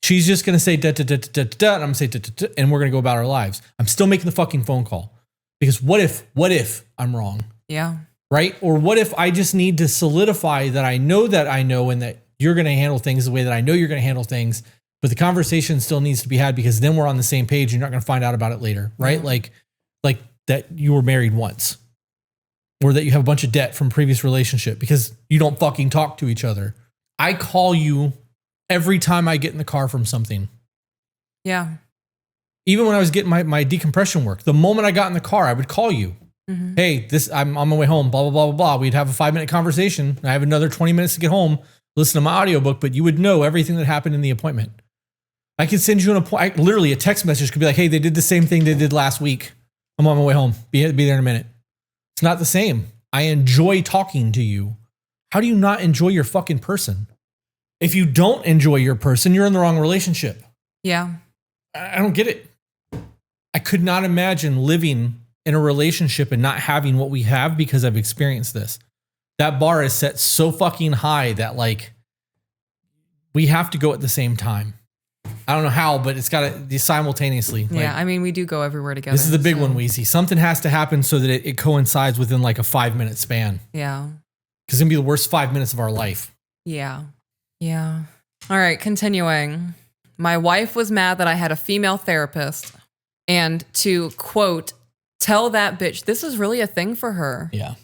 She's just going to say da da da da da da, and I'm going to say da da da, and we're going to go about our lives. I'm still making the fucking phone call. Because what if I'm wrong? Yeah. Right? Or what if I just need to solidify that I know and that you're going to handle things the way that I know you're going to handle things, but the conversation still needs to be had because then we're on the same page and you're not going to find out about it later, right? Yeah. Like that you were married once or that you have a bunch of debt from previous relationship because you don't fucking talk to each other. I call you every time I get in the car from something. Yeah. Even when I was getting my decompression work, the moment I got in the car, I would call you. Mm-hmm. Hey, I'm on my way home, blah, blah, blah, blah, blah. We'd have a 5-minute conversation. I have another 20 minutes to get home, listen to my audiobook, but you would know everything that happened in the appointment. I could send you literally a text message could be like, hey, they did the same thing they did last week. I'm on my way home. Be there in a minute. It's not the same. I enjoy talking to you. How do you not enjoy your fucking person? If you don't enjoy your person, you're in the wrong relationship. Yeah. I don't get it. I could not imagine living in a relationship and not having what we have because I've experienced this. That bar is set so fucking high that like we have to go at the same time. I don't know how, but it's got to be simultaneously. Yeah, like, I mean, we do go everywhere together. this is the big one, Weezy. Something has to happen so that it coincides within like a 5-minute span. Yeah. Because it's going to be the worst 5 minutes of our life. Yeah. Yeah. All right, continuing. My wife was mad that I had a female therapist and to quote, tell that bitch, this is really a thing for her. Yeah.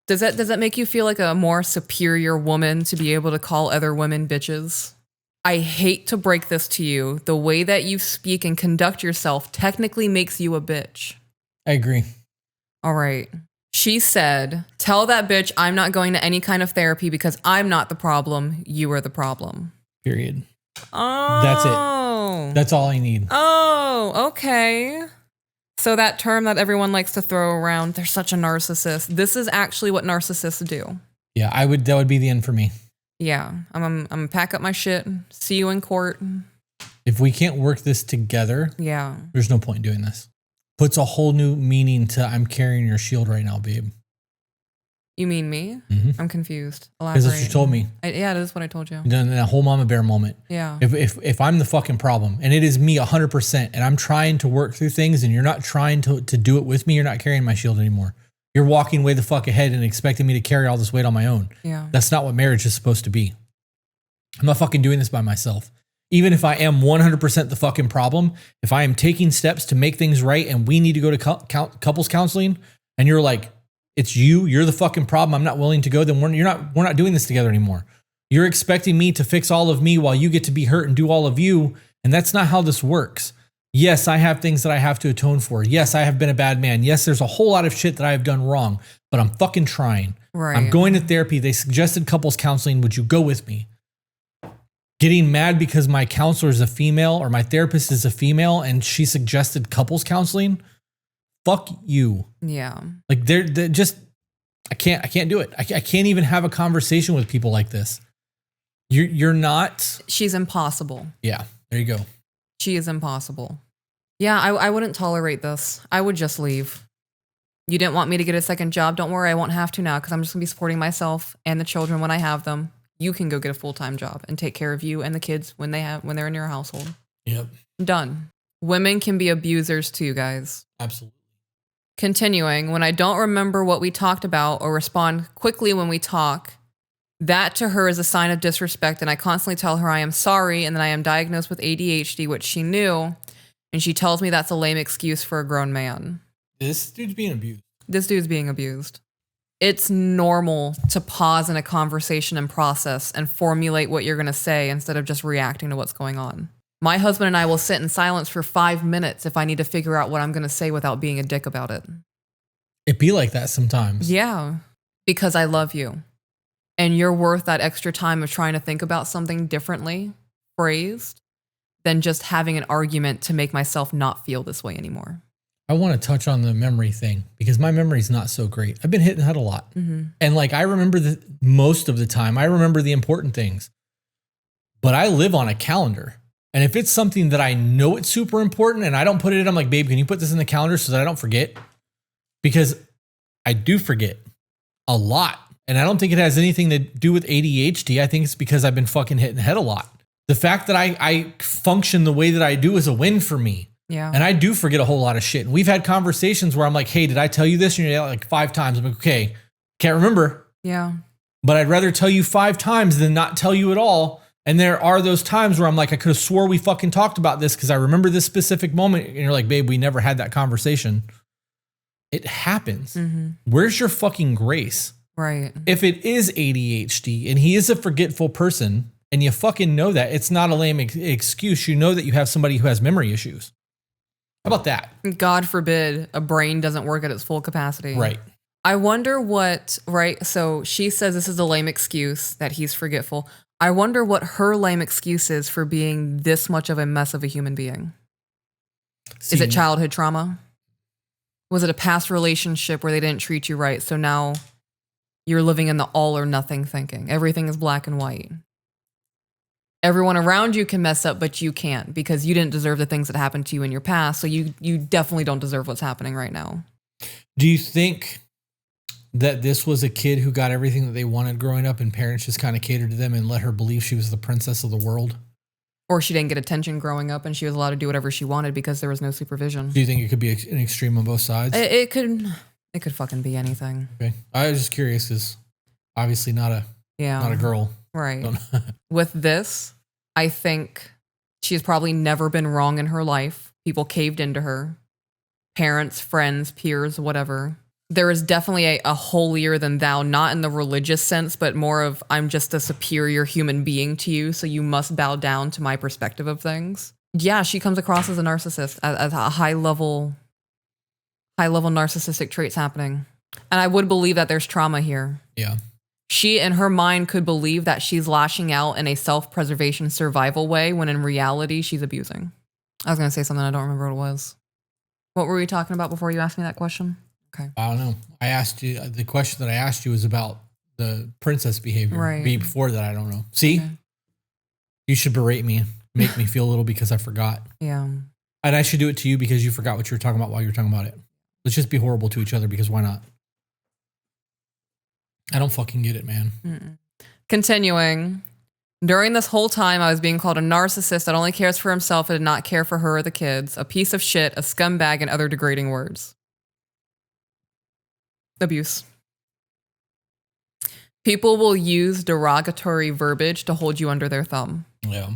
Does that make you feel like a more superior woman to be able to call other women bitches? I hate to break this to you. The way that you speak and conduct yourself technically makes you a bitch. I agree. All right. She said, tell that bitch I'm not going to any kind of therapy because I'm not the problem. You are the problem. Period. Oh. That's it. That's all I need. Oh, okay. So that term that everyone likes to throw around, they're such a narcissist. This is actually what narcissists do. Yeah, that would be the end for me. Yeah, I'm gonna pack up my shit. See you in court. If we can't work this together, Yeah. there's no point in doing this. Puts a whole new meaning to I'm carrying your shield right now, babe. You mean me? Mm-hmm. I'm confused. Because that's what you told me. Yeah, that is what I told you. In that whole mama bear moment. Yeah. If I'm the fucking problem and it is me 100% and I'm trying to work through things and you're not trying to do it with me, you're not carrying my shield anymore. You're walking way the fuck ahead and expecting me to carry all this weight on my own. Yeah. That's not what marriage is supposed to be. I'm not fucking doing this by myself. Even if I am 100% the fucking problem, if I am taking steps to make things right and we need to go to couples counseling and you're like, it's you're the fucking problem, I'm not willing to go, then we're not doing this together anymore. You're expecting me to fix all of me while you get to be hurt and do all of you. And that's not how this works. Yes, I have things that I have to atone for. Yes, I have been a bad man. Yes, there's a whole lot of shit that I have done wrong, but I'm fucking trying. Right. I'm going to therapy. They suggested couples counseling. Would you go with me? Getting mad because my counselor is a female or my therapist is a female and she suggested couples counseling. Fuck you. Yeah. Like they're just, I can't do it. I can't even have a conversation with people like this. You're not. She's impossible. Yeah, there you go. She is impossible. Yeah, I wouldn't tolerate this. I would just leave. You didn't want me to get a second job. Don't worry, I won't have to now because I'm just going to be supporting myself and the children when I have them. You can go get a full-time job and take care of you and the kids when they're in your household. Yep. Done. Women can be abusers too, guys. Absolutely. Continuing, when I don't remember what we talked about or respond quickly when we talk, that to her is a sign of disrespect, and I constantly tell her I am sorry and that I am diagnosed with ADHD, which she knew, and she tells me that's a lame excuse for a grown man. This dude's being abused. This dude's being abused. It's normal to pause in a conversation and process and formulate what you're going to say instead of just reacting to what's going on. My husband and I will sit in silence for 5 minutes if I need to figure out what I'm going to say without being a dick about it. It be like that sometimes. Yeah, because I love you. And you're worth that extra time of trying to think about something differently phrased than just having an argument to make myself not feel this way anymore. I want to touch on the memory thing because my memory's not so great. I've been hit in the head a lot. Mm-hmm. And like, I remember most of the time, I remember the important things, but I live on a calendar. And if it's something that I know it's super important and I don't put it in, I'm like, babe, can you put this in the calendar so that I don't forget? Because I do forget a lot. And I don't think it has anything to do with ADHD. I think it's because I've been fucking hit in the head a lot. The fact that I function the way that I do is a win for me. Yeah. And I do forget a whole lot of shit. And we've had conversations where I'm like, hey, did I tell you this? And you're like 5 times. I'm like, okay, can't remember. Yeah. But I'd rather tell you 5 times than not tell you at all. And there are those times where I'm like, I could have swore we fucking talked about this because I remember this specific moment. And you're like, babe, we never had that conversation. It happens. Mm-hmm. Where's your fucking grace? Right. If it is ADHD and he is a forgetful person and you fucking know that, it's not a lame excuse. You know that you have somebody who has memory issues. How about that? God forbid a brain doesn't work at its full capacity. Right. I wonder what, right? So she says this is a lame excuse that he's forgetful. I wonder what her lame excuse is for being this much of a mess of a human being. Is it childhood trauma? Was it a past relationship where they didn't treat you right? So now you're living in the all or nothing thinking. Everything is black and white. Everyone around you can mess up, but you can't because you didn't deserve the things that happened to you in your past. So you definitely don't deserve what's happening right now. Do you think that this was a kid who got everything that they wanted growing up and parents just kind of catered to them and let her believe she was the princess of the world? Or she didn't get attention growing up and she was allowed to do whatever she wanted because there was no supervision. Do you think it could be an extreme on both sides? It could fucking be anything. Okay. I was just curious because obviously not a girl. Right. With this, I think she's probably never been wrong in her life. People caved into her. Parents, friends, peers, whatever. There is definitely a holier than thou, not in the religious sense, but more of I'm just a superior human being to you, so you must bow down to my perspective of things. Yeah, she comes across as a narcissist, as a high level narcissistic traits happening. And I would believe that there's trauma here. Yeah. She, in her mind, could believe that she's lashing out in a self-preservation survival way when in reality, she's abusing. I was going to say something. I don't remember what it was. What were we talking about before you asked me that question? Okay. I don't know. I asked you, the question that I asked you was about the princess behavior. Right. Before that, I don't know. See? Okay. You should berate me, make me feel a little because I forgot. Yeah. And I should do it to you because you forgot what you were talking about while you were talking about it. Let's just be horrible to each other because why not? I don't fucking get it, man. Mm-mm. Continuing. During this whole time, I was being called a narcissist that only cares for himself and did not care for her or the kids, a piece of shit, a scumbag, and other degrading words. Abuse. People will use derogatory verbiage to hold you under their thumb. Yeah.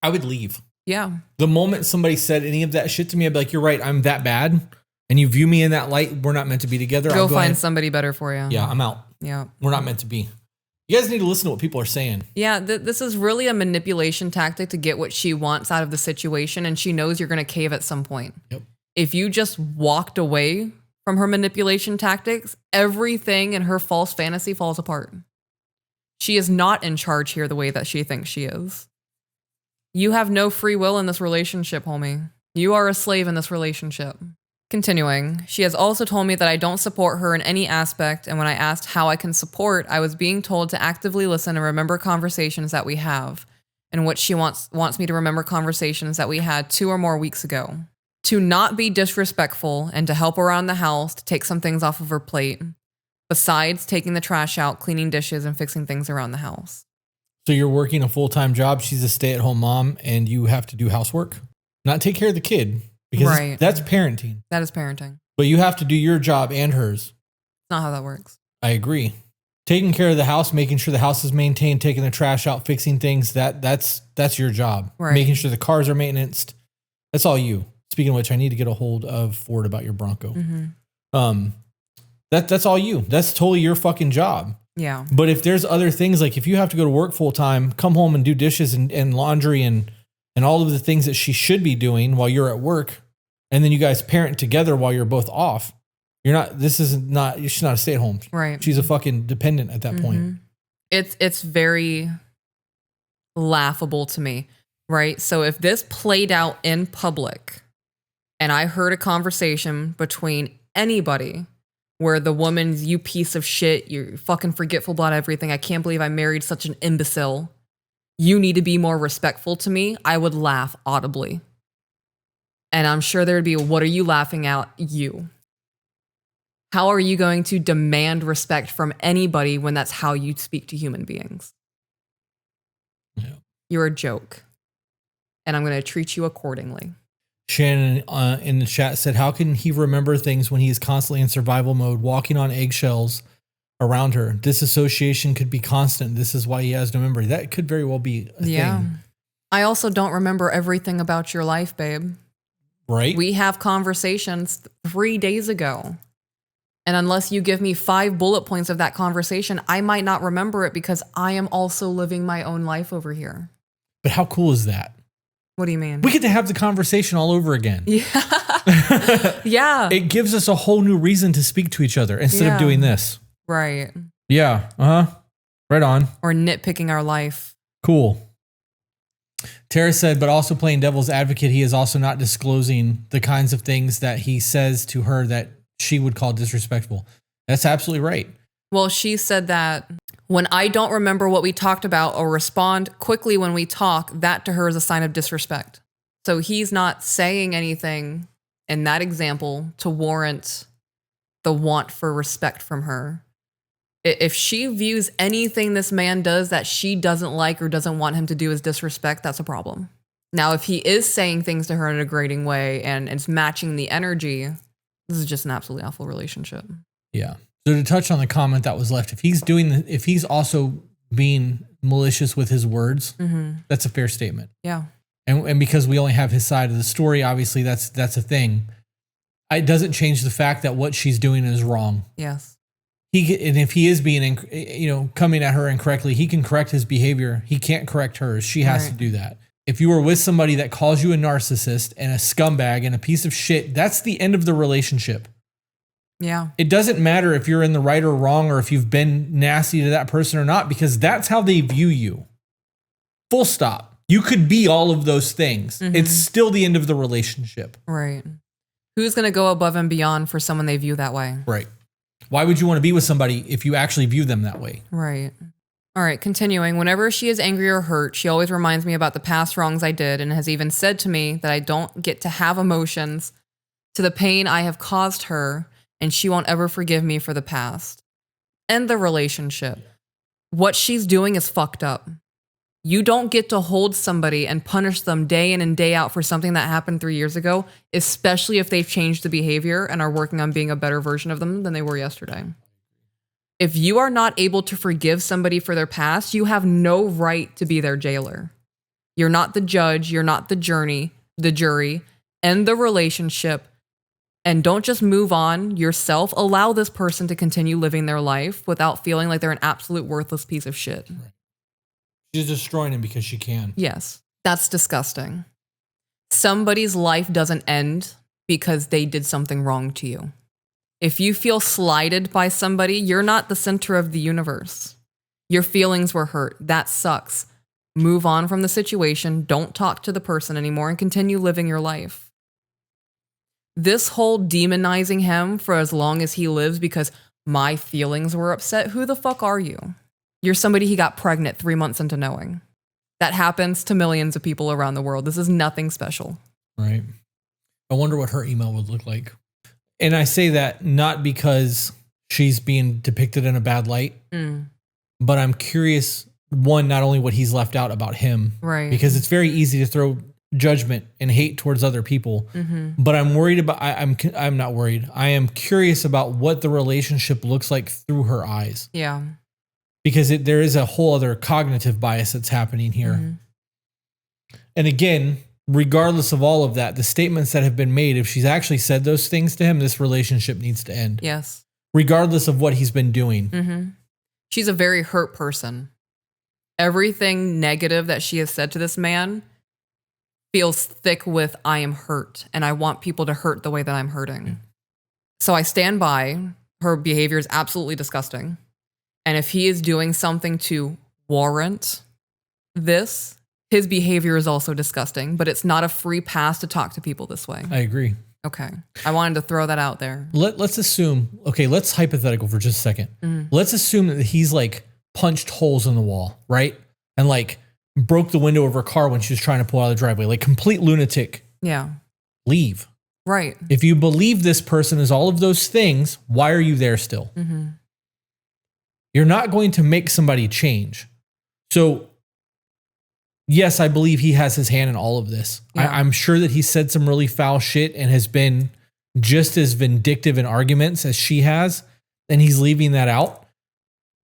I would leave. Yeah. The moment somebody said any of that shit to me, I'd be like, you're right, I'm that bad. And you view me in that light, we're not meant to be together. Go find somebody better for you. Yeah, I'm out. Yeah. We're not meant to be. You guys need to listen to what people are saying. Yeah, this is really a manipulation tactic to get what she wants out of the situation, and she knows you're going to cave at some point. Yep. If you just walked away from her manipulation tactics, everything in her false fantasy falls apart. She is not in charge here the way that she thinks she is. You have no free will in this relationship, homie. You are a slave in this relationship. Continuing, she has also told me that I don't support her in any aspect, and when I asked how I can support, I was being told to actively listen and remember conversations that we have, in which she wants me to remember conversations that we had 2 or more weeks ago. To not be disrespectful and to help around the house, to take some things off of her plate, besides taking the trash out, cleaning dishes, and fixing things around the house. So you're working a full-time job, she's a stay-at-home mom, and you have to do housework? Not take care of the kid. Because that's parenting. That is parenting. But you have to do your job and hers. It's not how that works. I agree. Taking care of the house, making sure the house is maintained, taking the trash out, fixing things, that's your job. Right. Making sure the cars are maintained. That's all you. Speaking of which, I need to get a hold of Ford about your Bronco. Mm-hmm. That's all you. That's totally your fucking job. Yeah. But if there's other things, like if you have to go to work full time, come home and do dishes and laundry and all of the things that she should be doing while you're at work, and then you guys parent together while you're both off, she's not a stay-at-home. Right. She's a fucking dependent at that point. It's very laughable to me, right? So if this played out in public and I heard a conversation between anybody where the woman's, you piece of shit, you're fucking forgetful about everything, I can't believe I married such an imbecile, you need to be more respectful to me, I would laugh audibly. And I'm sure there'd be, what are you laughing at? You. How are you going to demand respect from anybody when that's how you speak to human beings? Yeah. You're a joke. And I'm going to treat you accordingly. Shannon in the chat said, how can he remember things when he is constantly in survival mode, walking on eggshells around her? Disassociation could be constant. This is why he has no memory. That could very well be a thing. I also don't remember everything about your life, babe. Right? We have conversations 3 days ago. And unless you give me 5 bullet points of that conversation, I might not remember it because I am also living my own life over here. But how cool is that? What do you mean? We get to have the conversation all over again. Yeah. Yeah. It gives us a whole new reason to speak to each other instead of doing this. Right. Yeah. Right on. Or nitpicking our life. Cool. Tara said, but also playing devil's advocate, he is also not disclosing the kinds of things that he says to her that she would call disrespectful. That's absolutely right. Well, she said that when I don't remember what we talked about or respond quickly when we talk, that to her is a sign of disrespect. So he's not saying anything in that example to warrant the want for respect from her. If she views anything this man does that she doesn't like or doesn't want him to do as disrespect, that's a problem. Now, if he is saying things to her in a degrading way and it's matching the energy, this is just an absolutely awful relationship. Yeah. So to touch on the comment that was left, if he's also being malicious with his words, that's a fair statement. Yeah. And because we only have his side of the story, obviously that's a thing. It doesn't change the fact that what she's doing is wrong. Yes. And if he is being, coming at her incorrectly, he can correct his behavior. He can't correct hers. She has to do that. If you are with somebody that calls you a narcissist and a scumbag and a piece of shit, that's the end of the relationship. Yeah. It doesn't matter if you're in the right or wrong or if you've been nasty to that person or not, because that's how they view you. Full stop. You could be all of those things. It's still the end of the relationship. Right. Who's going to go above and beyond for someone they view that way? Right. Why would you want to be with somebody if you actually view them that way? Right. All right, continuing. Whenever she is angry or hurt, she always reminds me about the past wrongs I did and has even said to me that I don't get to have emotions to the pain I have caused her, and she won't ever forgive me for the past. End the relationship. What she's doing is fucked up. You don't get to hold somebody and punish them day in and day out for something that happened 3 years ago, especially if they've changed the behavior and are working on being a better version of them than they were yesterday. If you are not able to forgive somebody for their past, you have no right to be their jailer. You're not the judge. You're not the jury. End the relationship. And don't just move on yourself. Allow this person to continue living their life without feeling like they're an absolute worthless piece of shit. Right. She's destroying him because she can. Yes, that's disgusting. Somebody's life doesn't end because they did something wrong to you. If you feel slighted by somebody, you're not the center of the universe. Your feelings were hurt. That sucks. Move on from the situation. Don't talk to the person anymore and continue living your life. This whole demonizing him for as long as he lives because my feelings were upset. Who the fuck are you? You're somebody he got pregnant 3 months into knowing. That happens to millions of people around the world. This is nothing special. Right. I wonder what her email would look like. And I say that not because she's being depicted in a bad light, but I'm curious, one, not only what he's left out about him, right? Because it's very easy to throw judgment and hate towards other people. But I'm worried about, I'm not worried. I am curious about what the relationship looks like through her eyes. Yeah. Because there is a whole other cognitive bias that's happening here. And again, regardless of all of that, the statements that have been made, if she's actually said those things to him, this relationship needs to end. Yes. Regardless of what he's been doing. She's a very hurt person. Everything negative that she has said to this man feels thick with, I am hurt and I want people to hurt the way that I'm hurting. So I stand by. Her behavior is absolutely disgusting. And if he is doing something to warrant this, his behavior is also disgusting, but it's not a free pass to talk to people this way. I agree. Okay. I wanted to throw that out there. Let's assume, let's hypothetical for just a second. Let's assume that he's like punched holes in the wall, right? And like broke the window of her car when she was trying to pull out of the driveway, like complete lunatic. Yeah. Leave. Right. If you believe this person is all of those things, why are you there still? You're not going to make somebody change. So yes, I believe he has his hand in all of this. Yeah. I'm sure that he said some really foul shit and has been just as vindictive in arguments as she has, and he's leaving that out.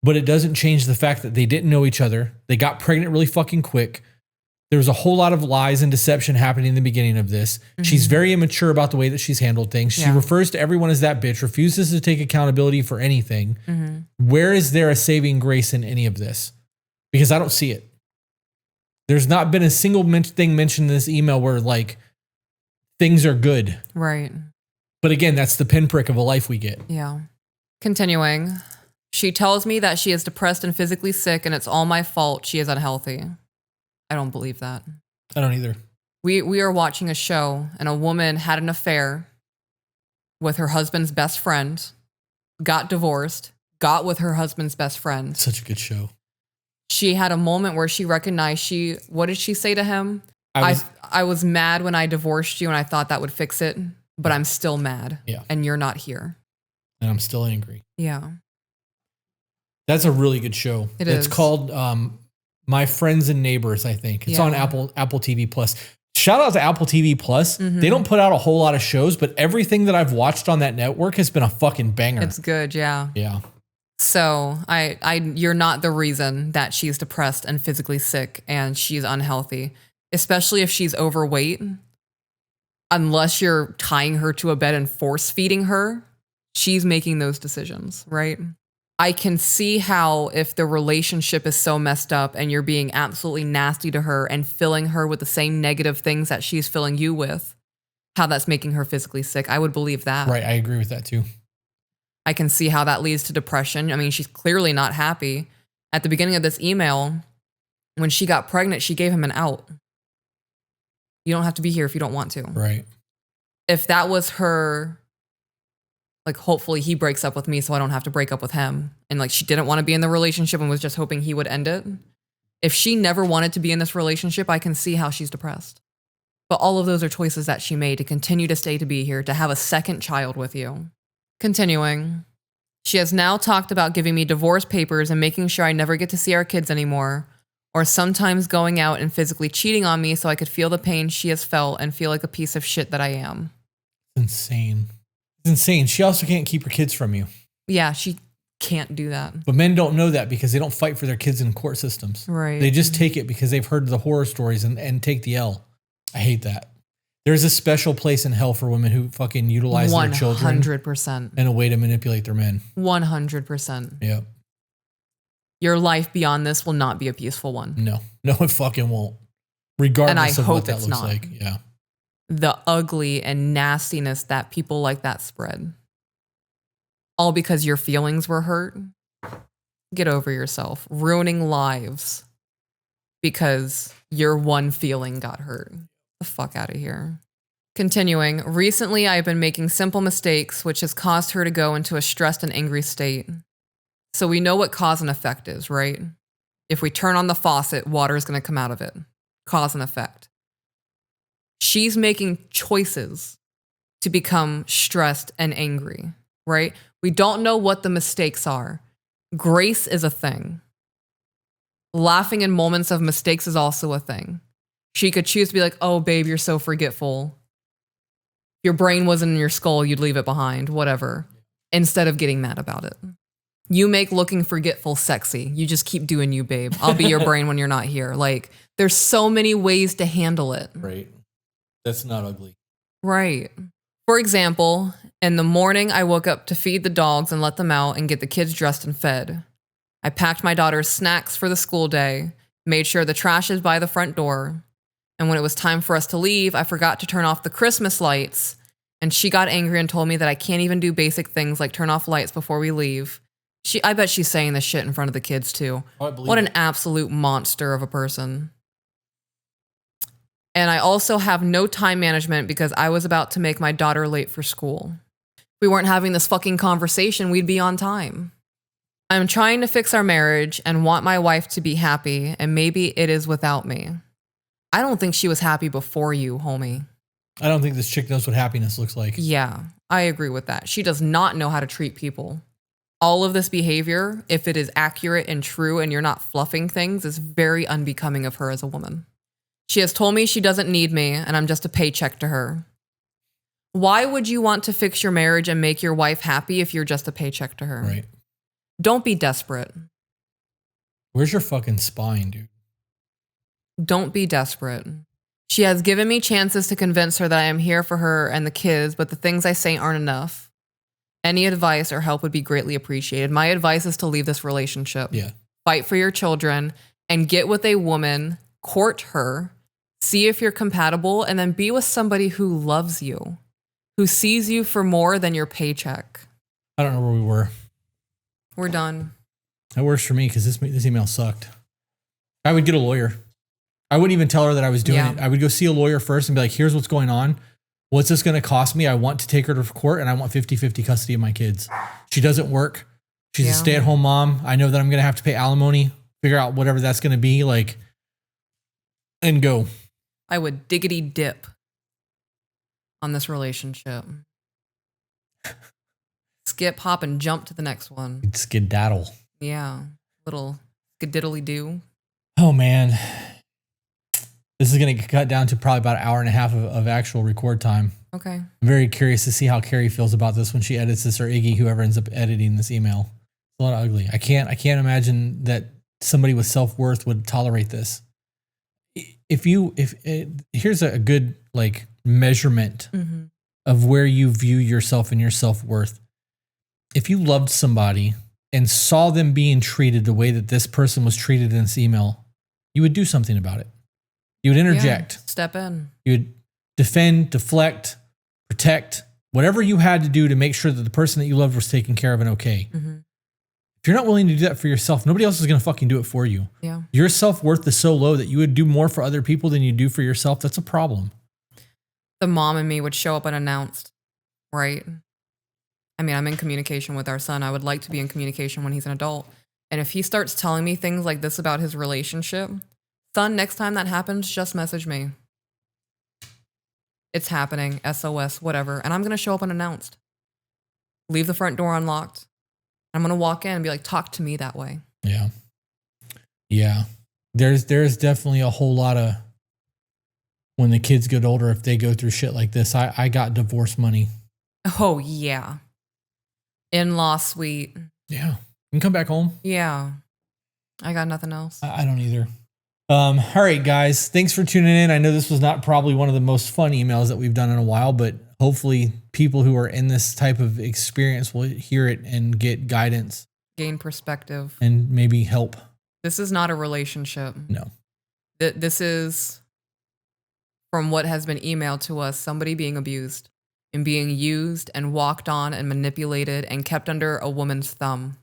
But it doesn't change the fact that they didn't know each other. They got pregnant really fucking quick. There was a whole lot of lies and deception happening in the beginning of this. She's very immature about the way that she's handled things. She refers to everyone as that bitch, refuses to take accountability for anything. Where is there a saving grace in any of this? Because I don't see it. There's not been a single thing mentioned in this email where like things are good. Right. But again, that's the pinprick of a life we get. Yeah. Continuing. She tells me that she is depressed and physically sick and it's all my fault. She is unhealthy. I don't believe that. I don't either. We are watching a show and a woman had an affair with her husband's best friend, got divorced, got with her husband's best friend. Such a good show. She had a moment where she recognized what did she say to him? I was mad when I divorced you and I thought that would fix it, but I'm still mad. Yeah. And you're not here. And I'm still angry. Yeah. That's a really good show. It's called My Friends and Neighbors, I think. It's on Apple TV Plus. Shout out to Apple TV Plus. Mm-hmm. They don't put out a whole lot of shows, but everything that I've watched on that network has been a fucking banger. It's good, yeah. Yeah. So you're not the reason that she's depressed and physically sick and she's unhealthy, especially if she's overweight. Unless you're tying her to a bed and force feeding her, she's making those decisions, right? I can see how if the relationship is so messed up and you're being absolutely nasty to her and filling her with the same negative things that she's filling you with, how that's making her physically sick. I would believe that. Right. I agree with that too. I can see how that leads to depression. I mean, she's clearly not happy. At the beginning of this email, when she got pregnant, she gave him an out. You don't have to be here if you don't want to. Right. If that was her, like, hopefully he breaks up with me so I don't have to break up with him. And like, she didn't want to be in the relationship and was just hoping he would end it. If she never wanted to be in this relationship, I can see how she's depressed. But all of those are choices that she made to continue to stay, to be here, to have a second child with you. Continuing, she has now talked about giving me divorce papers and making sure I never get to see our kids anymore, or sometimes going out and physically cheating on me so I could feel the pain she has felt and feel like a piece of shit that I am. Insane. It's insane. She also can't keep her kids from you. Yeah, she can't do that. But men don't know that because they don't fight for their kids in court systems. Right. They just take it because they've heard the horror stories and take the L. I hate that. There's a special place in hell for women who fucking utilize their children 100%. in a way to manipulate their men. 100%. Yep. Your life beyond this will not be a peaceful one. No, it fucking won't. Regardless of what that looks like. Yeah. The ugly and nastiness that people like that spread. All because your feelings were hurt. Get over yourself. Ruining lives because your one feeling got hurt. The fuck out of here. Continuing, recently I've been making simple mistakes, which has caused her to go into a stressed and angry state. So we know what cause and effect is, right? If we turn on the faucet, water is going to come out of it. Cause and effect. She's making choices to become stressed and angry, right? We don't know what the mistakes are. Grace is a thing. Laughing in moments of mistakes is also a thing. She could choose to be like, oh, babe, you're so forgetful. If your brain wasn't in your skull, you'd leave it behind, whatever, instead of getting mad about it. You make looking forgetful sexy. You just keep doing you, babe. I'll be your brain when you're not here. Like, there's so many ways to handle it. Right. That's not ugly. Right. For example, in the morning, I woke up to feed the dogs and let them out and get the kids dressed and fed. I packed my daughter's snacks for the school day, made sure the trash is by the front door. And when it was time for us to leave, I forgot to turn off the Christmas lights. And she got angry and told me that I can't even do basic things like turn off lights before we leave. I bet she's saying this shit in front of the kids too. What an absolute monster of a person. And I also have no time management because I was about to make my daughter late for school. If we weren't having this fucking conversation, we'd be on time. I'm trying to fix our marriage and want my wife to be happy, and maybe it is without me. I don't think she was happy before you, homie. I don't think this chick knows what happiness looks like. Yeah, I agree with that. She does not know how to treat people. All of this behavior, if it is accurate and true and you're not fluffing things, is very unbecoming of her as a woman. She has told me she doesn't need me and I'm just a paycheck to her. Why would you want to fix your marriage and make your wife happy if you're just a paycheck to her? Right. Don't be desperate. Where's your fucking spine, dude? Don't be desperate. She has given me chances to convince her that I am here for her and the kids, but the things I say aren't enough. Any advice or help would be greatly appreciated. My advice is to leave this relationship. Yeah. Fight for your children and get with a woman, court her, see if you're compatible, and then be with somebody who loves you, who sees you for more than your paycheck. I don't know where we were. We're done. That works for me because this email sucked. I would get a lawyer. I wouldn't even tell her that I was doing it. I would go see a lawyer first and be like, here's what's going on. What's this going to cost me? I want to take her to court and I want 50-50 custody of my kids. She doesn't work. She's a Yeah. stay-at-home mom. I know that I'm going to have to pay alimony, figure out whatever that's going to be, like, and go. I would diggity dip on this relationship. Skip, hop, and jump to the next one. Skedaddle. Yeah. Little skadiddly do. Oh, man. This is going to cut down to probably about an hour and a half of actual record time. Okay. I'm very curious to see how Carrie feels about this when she edits this, or Iggy, whoever ends up editing this email. It's a lot of ugly. I can't imagine that somebody with self-worth would tolerate this. Here's a good like measurement of where you view yourself and your self-worth. If you loved somebody and saw them being treated the way that this person was treated in this email, you would do something about it. You would interject. Yeah, step in. You would defend, deflect, protect, whatever you had to do to make sure that the person that you loved was taken care of and okay. If you're not willing to do that for yourself, nobody else is going to fucking do it for you. Yeah. Your self-worth is so low that you would do more for other people than you do for yourself. That's a problem. The mom in me would show up unannounced, right? I mean, I'm in communication with our son. I would like to be in communication when he's an adult. And if he starts telling me things like this about his relationship, son, next time that happens, just message me. It's happening, SOS, whatever. And I'm going to show up unannounced. Leave the front door unlocked. I'm going to walk in and be like, talk to me that way. Yeah. Yeah. There's definitely a whole lot of, when the kids get older, if they go through shit like this, I got divorce money. Oh, yeah. In-law suite. Yeah. You can come back home. Yeah. I got nothing else. I don't either. All right, guys. Thanks for tuning in. I know this was not probably one of the most fun emails that we've done in a while, but hopefully people who are in this type of experience will hear it and get guidance. Gain perspective. And maybe help. This is not a relationship. No. This is, from what has been emailed to us, somebody being abused and being used and walked on and manipulated and kept under a woman's thumb.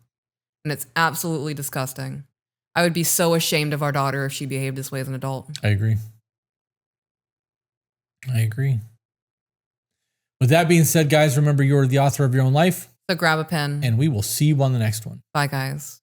And it's absolutely disgusting. I would be so ashamed of our daughter if she behaved this way as an adult. I agree. With that being said, guys, remember you're the author of your own life. So grab a pen. And we will see you on the next one. Bye, guys.